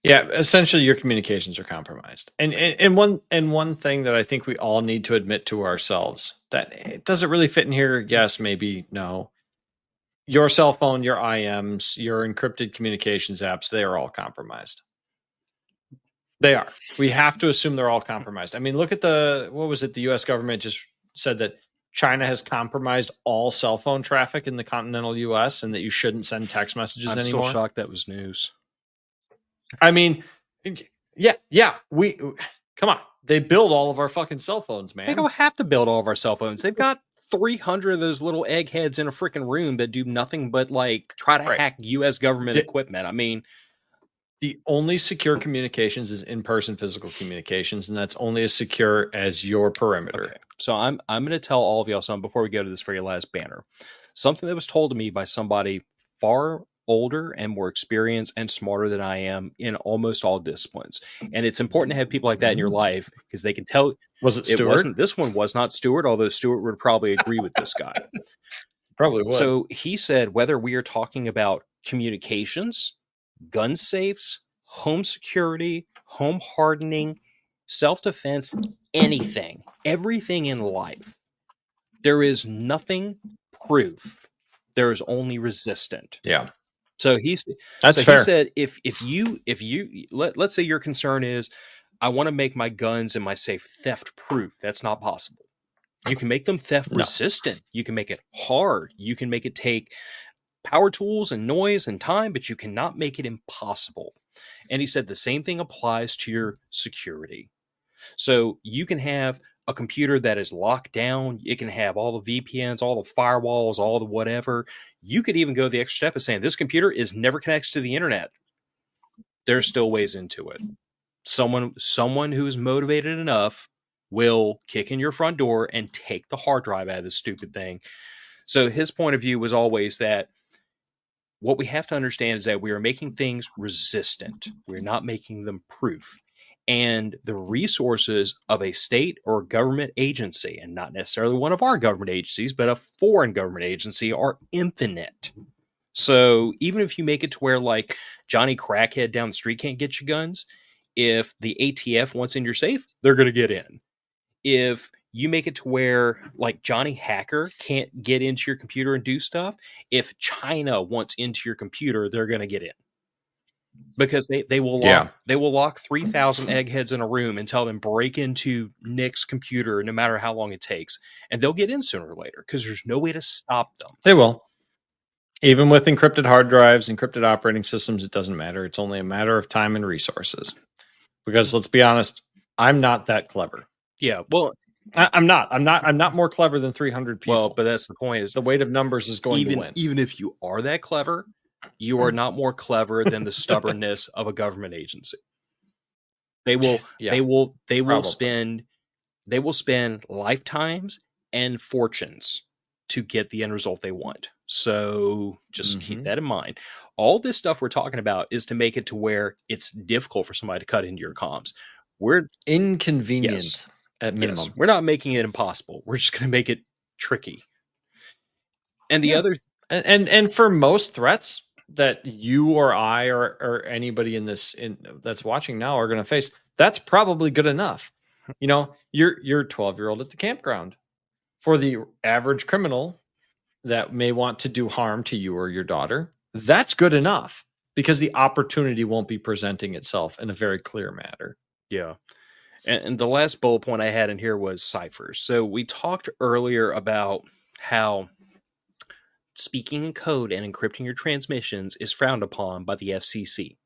Yeah, essentially your communications are compromised. And one thing that I think we all need to admit to ourselves, that does it really fit in here? Yes, maybe, no. Your cell phone, your IMs, your encrypted communications apps, they are all compromised. They are. We have to assume they're all compromised. I mean, look at what was it? The U.S. government just said that China has compromised all cell phone traffic in the continental U.S. and that you shouldn't send text messages I'm still anymore. shocked that was news. I mean, yeah. We come on. They build all of our fucking cell phones, man. They don't have to build all of our cell phones. They've got 300 of those little eggheads in a freaking room that do nothing but like try to hack U.S. government equipment. I mean, the only secure communications is in-person physical communications, and that's only as secure as your perimeter. Okay. So I'm going to tell all of y'all something before we go to this very last banner. Something that was told to me by somebody far older and more experienced and smarter than I am in almost all disciplines. And it's important to have people like that in your life because they can tell. Was it Stewart? This one was not Stewart, although Stewart would probably agree with this guy. Probably would. So he said, whether we are talking about communications, gun safes, home security, home hardening, self-defense, anything, everything in life, there is nothing proof. There is only resistant. Yeah. So that's fair. He said, if you let's say your concern is, I want to make my guns and my safe theft proof. That's not possible. You can make them theft resistant. You can make it hard. You can make it take power tools and noise and time, but you cannot make it impossible. And he said the same thing applies to your security. So you can have a computer that is locked down. It can have all the VPNs, all the firewalls, all the whatever. You could even go the extra step of saying this computer is never connected to the internet. There's still ways into it. Someone who is motivated enough will kick in your front door and take the hard drive out of this stupid thing. So his point of view was always that what we have to understand is that we are making things resistant. We're not making them proof. And the resources of a state or government agency, and not necessarily one of our government agencies, but a foreign government agency, are infinite. So even if you make it to where like Johnny Crackhead down the street can't get you guns, if the ATF wants in your safe, they're going to get in. If you make it to where like Johnny Hacker can't get into your computer and do stuff, if China wants into your computer, they're going to get in. Because they will lock 3,000 eggheads in a room and tell them break into Nic's computer no matter how long it takes, and they'll get in sooner or later because there's no way to stop them. They will. Even with encrypted hard drives, encrypted operating systems, it doesn't matter. It's only a matter of time and resources. Because let's be honest, I'm not that clever. Yeah, well, I'm not more clever than 300 people. Well, but that's the point. Is the weight of numbers is going to win. Even if you are that clever, you are not more clever than the stubbornness of a government agency. They will spend lifetimes and fortunes to get the end result they want. So just keep that in mind. All this stuff we're talking about is to make it to where it's difficult for somebody to cut into your comms. We're inconvenient at minimum. Yes. We're not making it impossible. We're just going to make it tricky. And the other and for most threats that you or I or anybody that's watching now are going to face, that's probably good enough. You know, you're 12-year-old at the campground. For the average criminal that may want to do harm to you or your daughter, that's good enough because the opportunity won't be presenting itself in a very clear manner. Yeah. And the last bullet point I had in here was ciphers. So we talked earlier about how speaking in code and encrypting your transmissions is frowned upon by the FCC.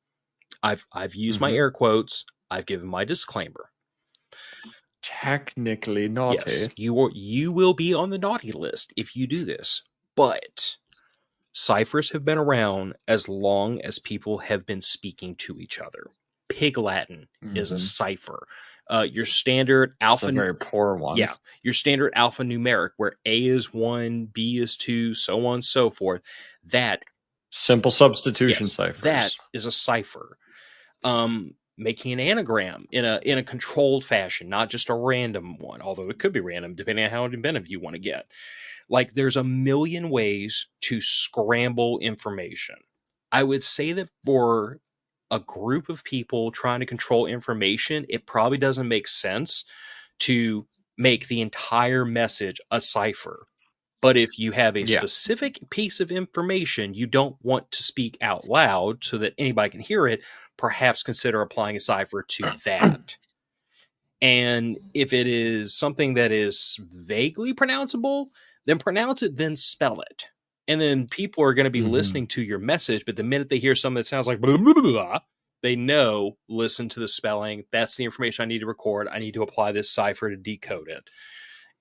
I've used my air quotes. I've given my disclaimer. Technically naughty. Yes, you will be on the naughty list if you do this. But ciphers have been around as long as people have been speaking to each other. Pig Latin is a cipher. Your standard alpha, a very poor one. Yeah, your standard alphanumeric, where A is 1, B is 2, so on and so forth. That simple substitution ciphers. That is a cipher. Making an anagram in a controlled fashion, not just a random one, although it could be random depending on how inventive you want to get. Like there's a million ways to scramble information. I would say that for a group of people trying to control information, it probably doesn't make sense to make the entire message a cipher. But if you have a Yeah. specific piece of information you don't want to speak out loud so that anybody can hear it, perhaps consider applying a cipher to that. And if it is something that is vaguely pronounceable, then pronounce it, then spell it. And then people are going to be listening to your message, but the minute they hear something that sounds like blah, blah, blah, blah, they know, listen to the spelling. That's the information I need to record. I need to apply this cipher to decode it.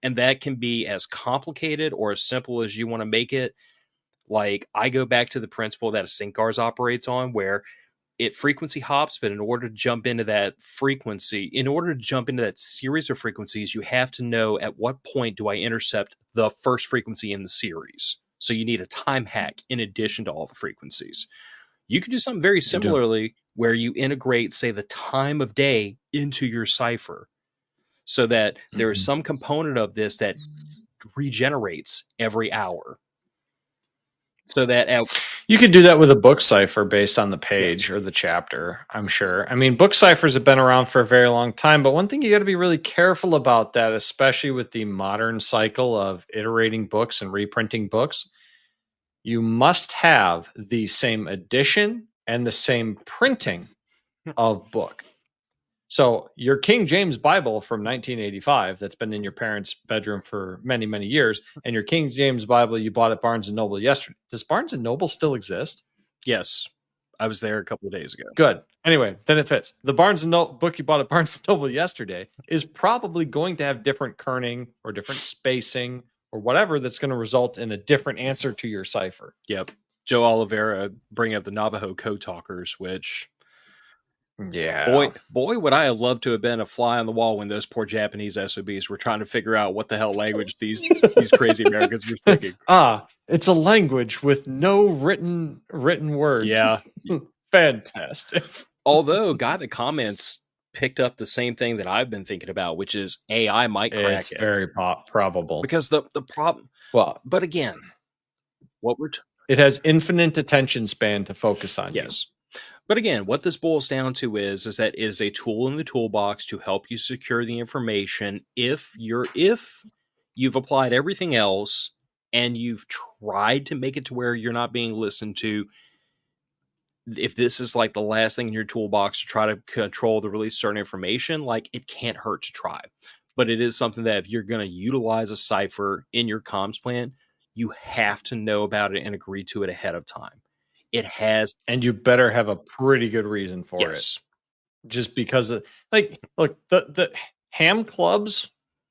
And that can be as complicated or as simple as you want to make it. Like, I go back to the principle that a sync guards operates on, where it frequency hops, but in order to jump into that series of frequencies, you have to know at what point do I intercept the first frequency in the series. So you need a time hack in addition to all the frequencies. You can do something very similarly where you integrate, say, the time of day into your cipher, so that there is some component of this that regenerates every hour. So that you could do that with a book cipher based on the page or the chapter, I'm sure. I mean, book ciphers have been around for a very long time, but one thing you got to be really careful about that, especially with the modern cycle of iterating books and reprinting books, you must have the same edition and the same printing of book. So your King James Bible from 1985 that's been in your parents' bedroom for many, many years, and your King James Bible you bought at Barnes & Noble yesterday. Does Barnes & Noble still exist? Yes. I was there a couple of days ago. Good. Anyway, then it fits. The Barnes & Noble book you bought at Barnes & Noble yesterday is probably going to have different kerning or different spacing or whatever that's going to result in a different answer to your cipher. Yep. Joe Oliveira bringing up the Navajo code talkers, which... Yeah. Boy, would I have loved to have been a fly on the wall when those poor Japanese SOBs were trying to figure out what the hell language these crazy Americans were speaking. It's a language with no written words. Yeah. Fantastic. Although, guy that comments picked up the same thing that I've been thinking about, which is AI might crack it. It's very probable. Because the problem... Well, but again, it has infinite attention span to focus on. Yes. But again, what this boils down to is that it is a tool in the toolbox to help you secure the information if you've applied everything else and you've tried to make it to where you're not being listened to. If this is like the last thing in your toolbox to try to control the release of certain information, like, it can't hurt to try. But it is something that if you're going to utilize a cipher in your comms plan, you have to know about it and agree to it ahead of time. It has, and you better have a pretty good reason for it. Just because of, like, look, the ham clubs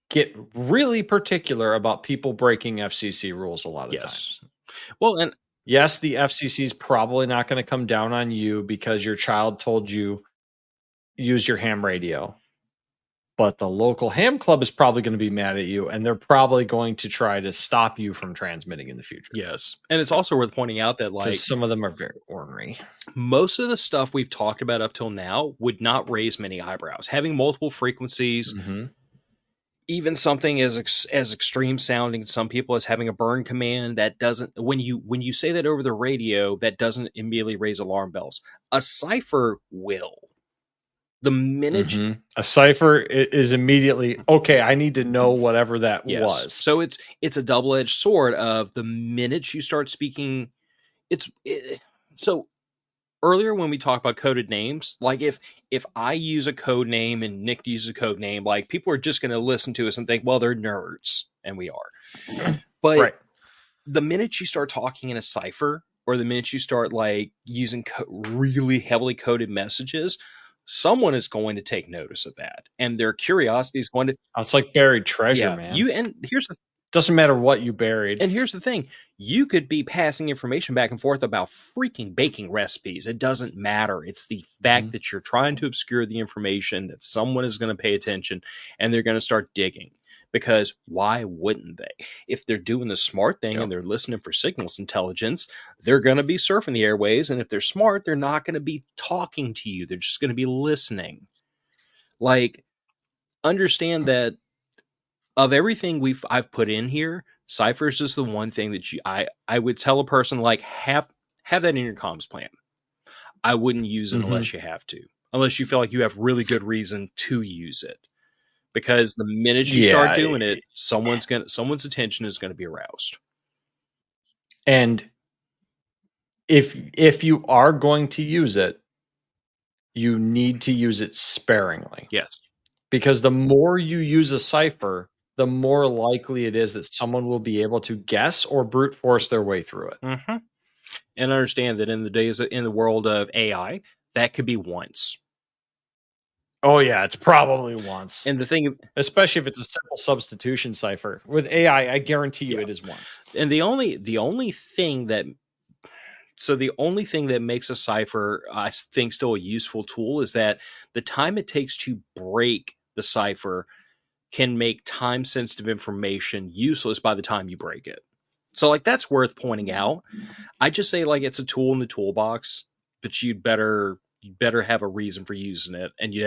get really particular about people breaking FCC rules a lot of times. Well, and yes, the FCC is probably not going to come down on you because your child told you use your ham radio. But the local ham club is probably going to be mad at you, and they're probably going to try to stop you from transmitting in the future. Yes. And it's also worth pointing out that, like, some of them are very ornery. Most of the stuff we've talked about up till now would not raise many eyebrows. Having multiple frequencies, even something as extreme sounding to some people as having a burn command, that doesn't, when you say that over the radio, that doesn't immediately raise alarm bells. A cipher will. The minute a cipher is immediately, okay, I need to know whatever that was. So it's a double-edged sword of the minute you start speaking. So earlier when we talked about coded names, like if I use a code name and Nick uses a code name, like, people are just going to listen to us and think, well, they're nerds, and we are. But the minute you start talking in a cipher, or the minute you start, like, using really heavily coded messages, someone is going to take notice of that, and their curiosity is going to... It's like buried treasure, man. And here's the... doesn't matter what you buried. And here's the thing. You could be passing information back and forth about freaking baking recipes. It doesn't matter. It's the fact that you're trying to obscure the information, that someone is going to pay attention, and they're going to start digging. Because why wouldn't they? If they're doing the smart thing and they're listening for signals intelligence, they're going to be surfing the airways. And if they're smart, they're not going to be talking to you. They're just going to be listening. Like, understand that of everything I've put in here, ciphers is the one thing that I would tell a person, like, have that in your comms plan. I wouldn't use it unless you have to. Unless you feel like you have really good reason to use it. because the minute you start Yeah, doing it, someone's attention is going to be aroused. and if you are going to use it, you need to use it sparingly. Yes. Because the more you use a cipher, the more likely it is that someone will be able to guess or brute force their way through it. Mm-hmm. And understand that in the world of AI, that could be once. Oh yeah, it's probably once. And the thing, Especially if it's a simple substitution cipher. With AI, I guarantee you yeah. it is once. And the only thing that makes a cipher, I think, still a useful tool is that the time it takes to break the cipher can make time sensitive information useless by the time you break it. So like that's worth pointing out. I just say like it's a tool in the toolbox, but you better have a reason for using it, and you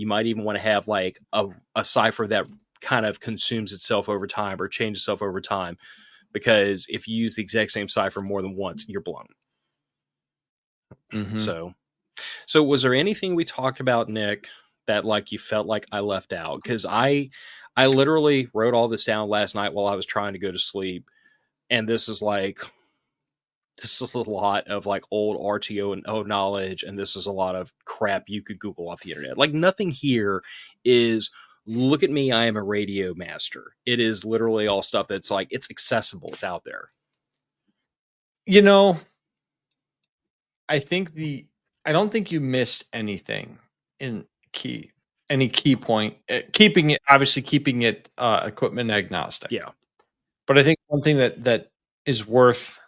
might even want to have like a cipher that kind of consumes itself over time or changes itself over time, because if you use the exact same cipher more than once, you're blown. Mm-hmm. So was there anything we talked about, Nick, that like you felt like I left out? Because I literally wrote all this down last night while I was trying to go to sleep, and this is a lot of like old RTO and O knowledge, and this is a lot of crap you could Google off the internet. Like nothing here is look at me, I am a radio master. It is literally all stuff that's like it's accessible, it's out there. You know, I don't think you missed anything in any key point. Keeping it equipment agnostic. Yeah. But I think one thing that is worth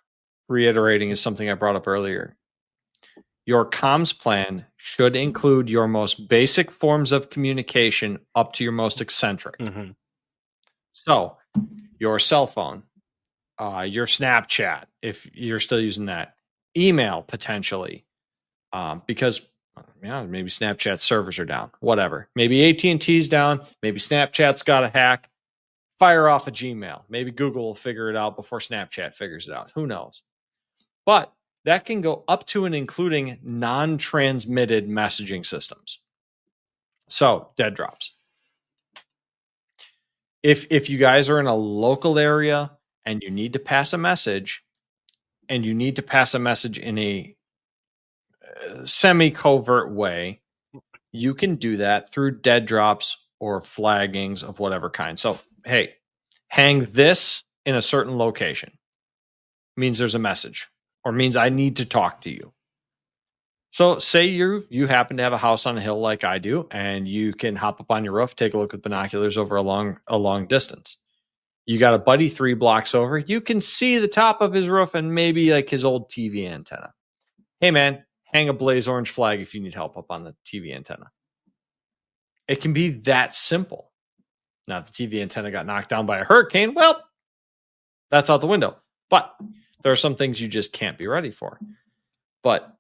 reiterating is something I brought up earlier. Your comms plan should include your most basic forms of communication up to your most eccentric. Mm-hmm. So, your cell phone, your Snapchat, if you're still using that, email potentially, because maybe Snapchat servers are down. Whatever. Maybe AT&T's down. Maybe Snapchat's got a hack. Fire off a Gmail. Maybe Google will figure it out before Snapchat figures it out. Who knows? But that can go up to and including non-transmitted messaging systems. So, dead drops. If you guys are in a local area and you need to pass a message, and you need to pass a message in a semi-covert way, you can do that through dead drops or flaggings of whatever kind. So, hey, hang this in a certain location. Means there's a message, or means I need to talk to you. So say you happen to have a house on a hill like I do, and you can hop up on your roof, take a look with binoculars over a long distance. You got a buddy 3 blocks over. You can see the top of his roof and maybe like his old TV antenna. Hey man, hang a blaze orange flag if you need help up on the TV antenna. It can be that simple. Now, if the TV antenna got knocked down by a hurricane, well, that's out the window. But there are some things you just can't be ready for. But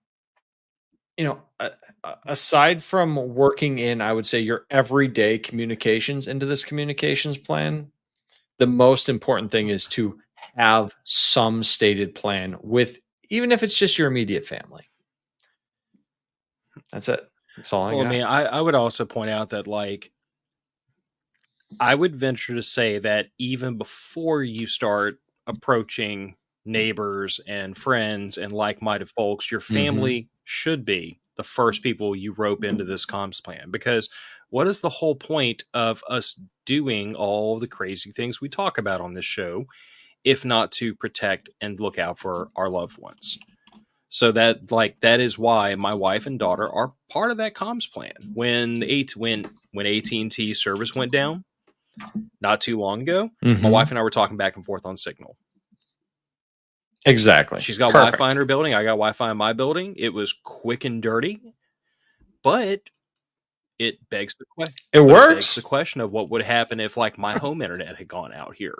aside from working in, I would say, your everyday communications into this communications plan, the most important thing is to have some stated plan with, even if it's just your immediate family. That's it. That's all I got. I mean, I would also point out that like I would venture to say that even before you start approaching neighbors and friends and like-minded folks, your family should be the first people you rope into this comms plan. Because what is the whole point of us doing all the crazy things we talk about on this show, if not to protect and look out for our loved ones? So that is why my wife and daughter are part of that comms plan. When AT&T service went down not too long ago, my wife and I were talking back and forth on Signal. Exactly. She's got Perfect. Wi-Fi in her building. I got Wi-Fi in my building. It was quick and dirty, but it begs the question. It works. It begs the question of what would happen if like my home internet had gone out here.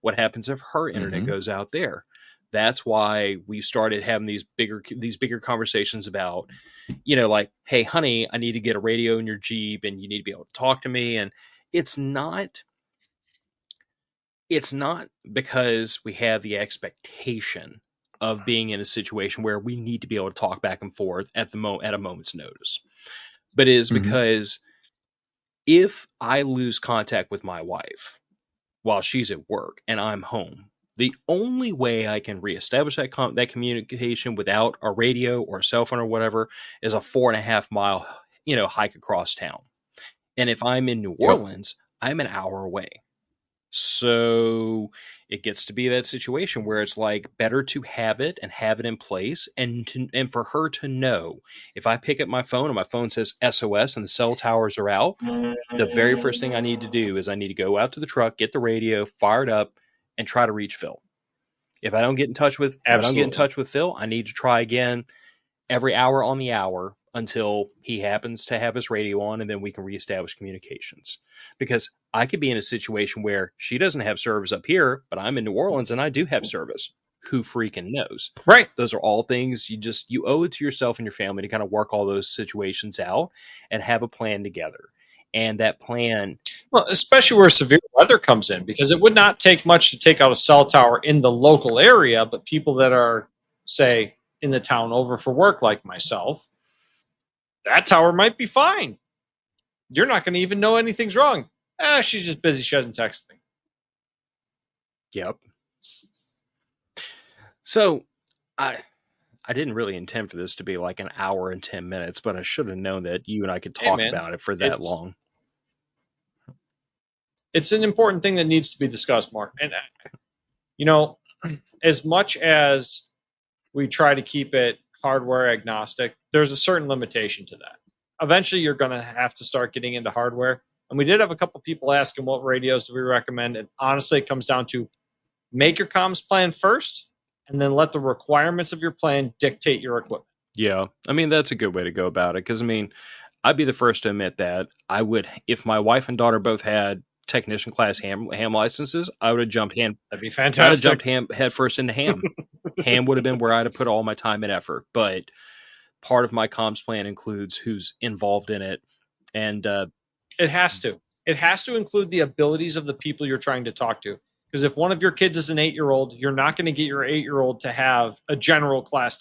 What happens if her internet goes out there? That's why we started having these bigger conversations about, like, hey, honey, I need to get a radio in your Jeep, and you need to be able to talk to me. And it's not because we have the expectation of being in a situation where we need to be able to talk back and forth at a moment's notice, but it is because if I lose contact with my wife while she's at work and I'm home, the only way I can reestablish that communication without a radio or a cell phone or whatever is a 4.5 mile, hike across town. And if I'm in New Yep. Orleans, I'm an hour away. So it gets to be that situation where it's like better to have it and have it in place, and for her to know if I pick up my phone and my phone says SOS and the cell towers are out, the very first thing I need to do is I need to go out to the truck, get the radio, fire it up, and try to reach Phil. If I don't get in touch with Phil, I need to try again every hour on the hour until he happens to have his radio on, and then we can reestablish communications. Because I could be in a situation where she doesn't have service up here, but I'm in New Orleans and I do have service. Who freaking knows? Right. Those are all things you owe it to yourself and your family to kind of work all those situations out and have a plan together. And that plan, well, especially where severe weather comes in, because it would not take much to take out a cell tower in the local area, but people that are, say, in the town over for work, like myself, that tower might be fine. You're not going to even know anything's wrong. She's just busy. She hasn't texted me. Yep. So I didn't really intend for this to be like an hour and 10 minutes, but I should have known that you and I could talk about it for that long. It's an important thing that needs to be discussed more. And, as much as we try to keep it hardware agnostic, there's a certain limitation to that. Eventually, you're going to have to start getting into hardware. And we did have a couple people asking what radios do we recommend. And honestly, it comes down to make your comms plan first, and then let the requirements of your plan dictate your equipment. Yeah. I mean, that's a good way to go about it. Because, I'd be the first to admit that I would, if my wife and daughter both had technician class ham licenses, I would have jumped That'd be fantastic. I'd have jumped head first into ham. Ham would have been where I'd have put all my time and effort. But part of my comms plan includes who's involved in it. And it has to. It has to include the abilities of the people you're trying to talk to. Because if one of your kids is an 8-year-old, you're not going to get your 8-year-old to have a general class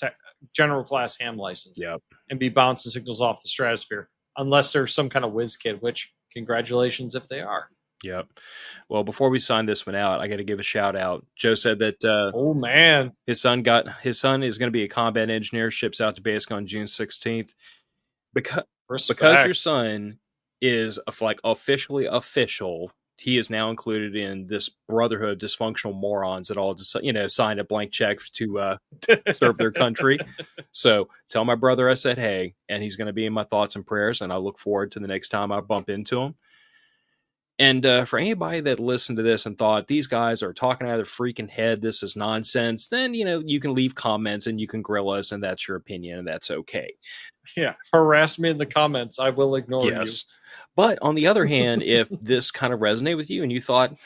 ham license. Yep. And be bouncing signals off the stratosphere, unless there's some kind of whiz kid, which congratulations if they are. Yep. Well, before we sign this one out, I got to give a shout out. Joe said that oh man, his son is going to be a combat engineer, ships out to basic on June 16th. Because your son is officially official, he is now included in this brotherhood of dysfunctional morons that all just signed a blank check to serve their country. So tell my brother I said hey, and he's going to be in my thoughts and prayers, and I look forward to the next time I bump into him. And for anybody that listened to this and thought these guys are talking out of their freaking head, this is nonsense, then you can leave comments and you can grill us, and that's your opinion, and that's okay. Yeah, harass me in the comments. I will ignore you. But on the other hand, if this kind of resonated with you and you thought,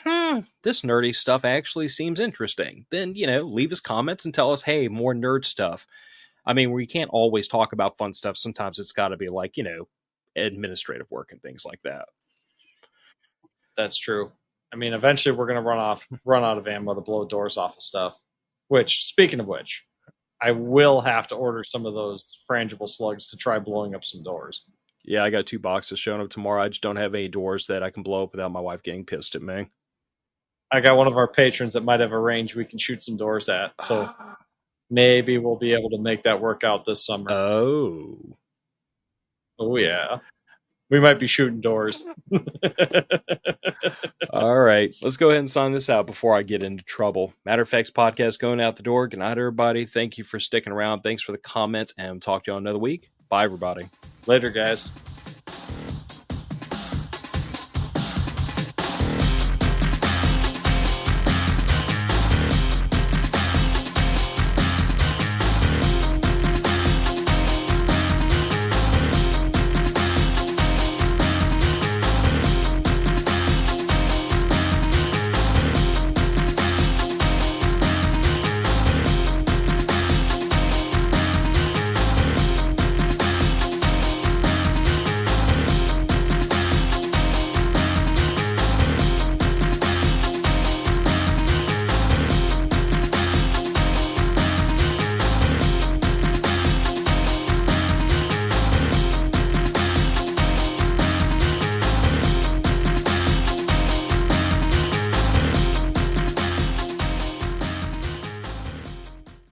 this nerdy stuff actually seems interesting, then, leave us comments and tell us, hey, more nerd stuff. We can't always talk about fun stuff. Sometimes it's got to be like, administrative work and things like that. That's true. Eventually we're going to run out of ammo to blow doors off of stuff. Which, speaking of which, I will have to order some of those frangible slugs to try blowing up some doors. Yeah, I got 2 boxes showing up tomorrow. I just don't have any doors that I can blow up without my wife getting pissed at me. I got one of our patrons that might have a range we can shoot some doors at. So maybe we'll be able to make that work out this summer. Oh, yeah. We might be shooting doors. All right. Let's go ahead and sign this out before I get into trouble. Matter of Fact's podcast going out the door. Good night, everybody. Thank you for sticking around. Thanks for the comments, and talk to you all another week. Bye, everybody. Later, guys.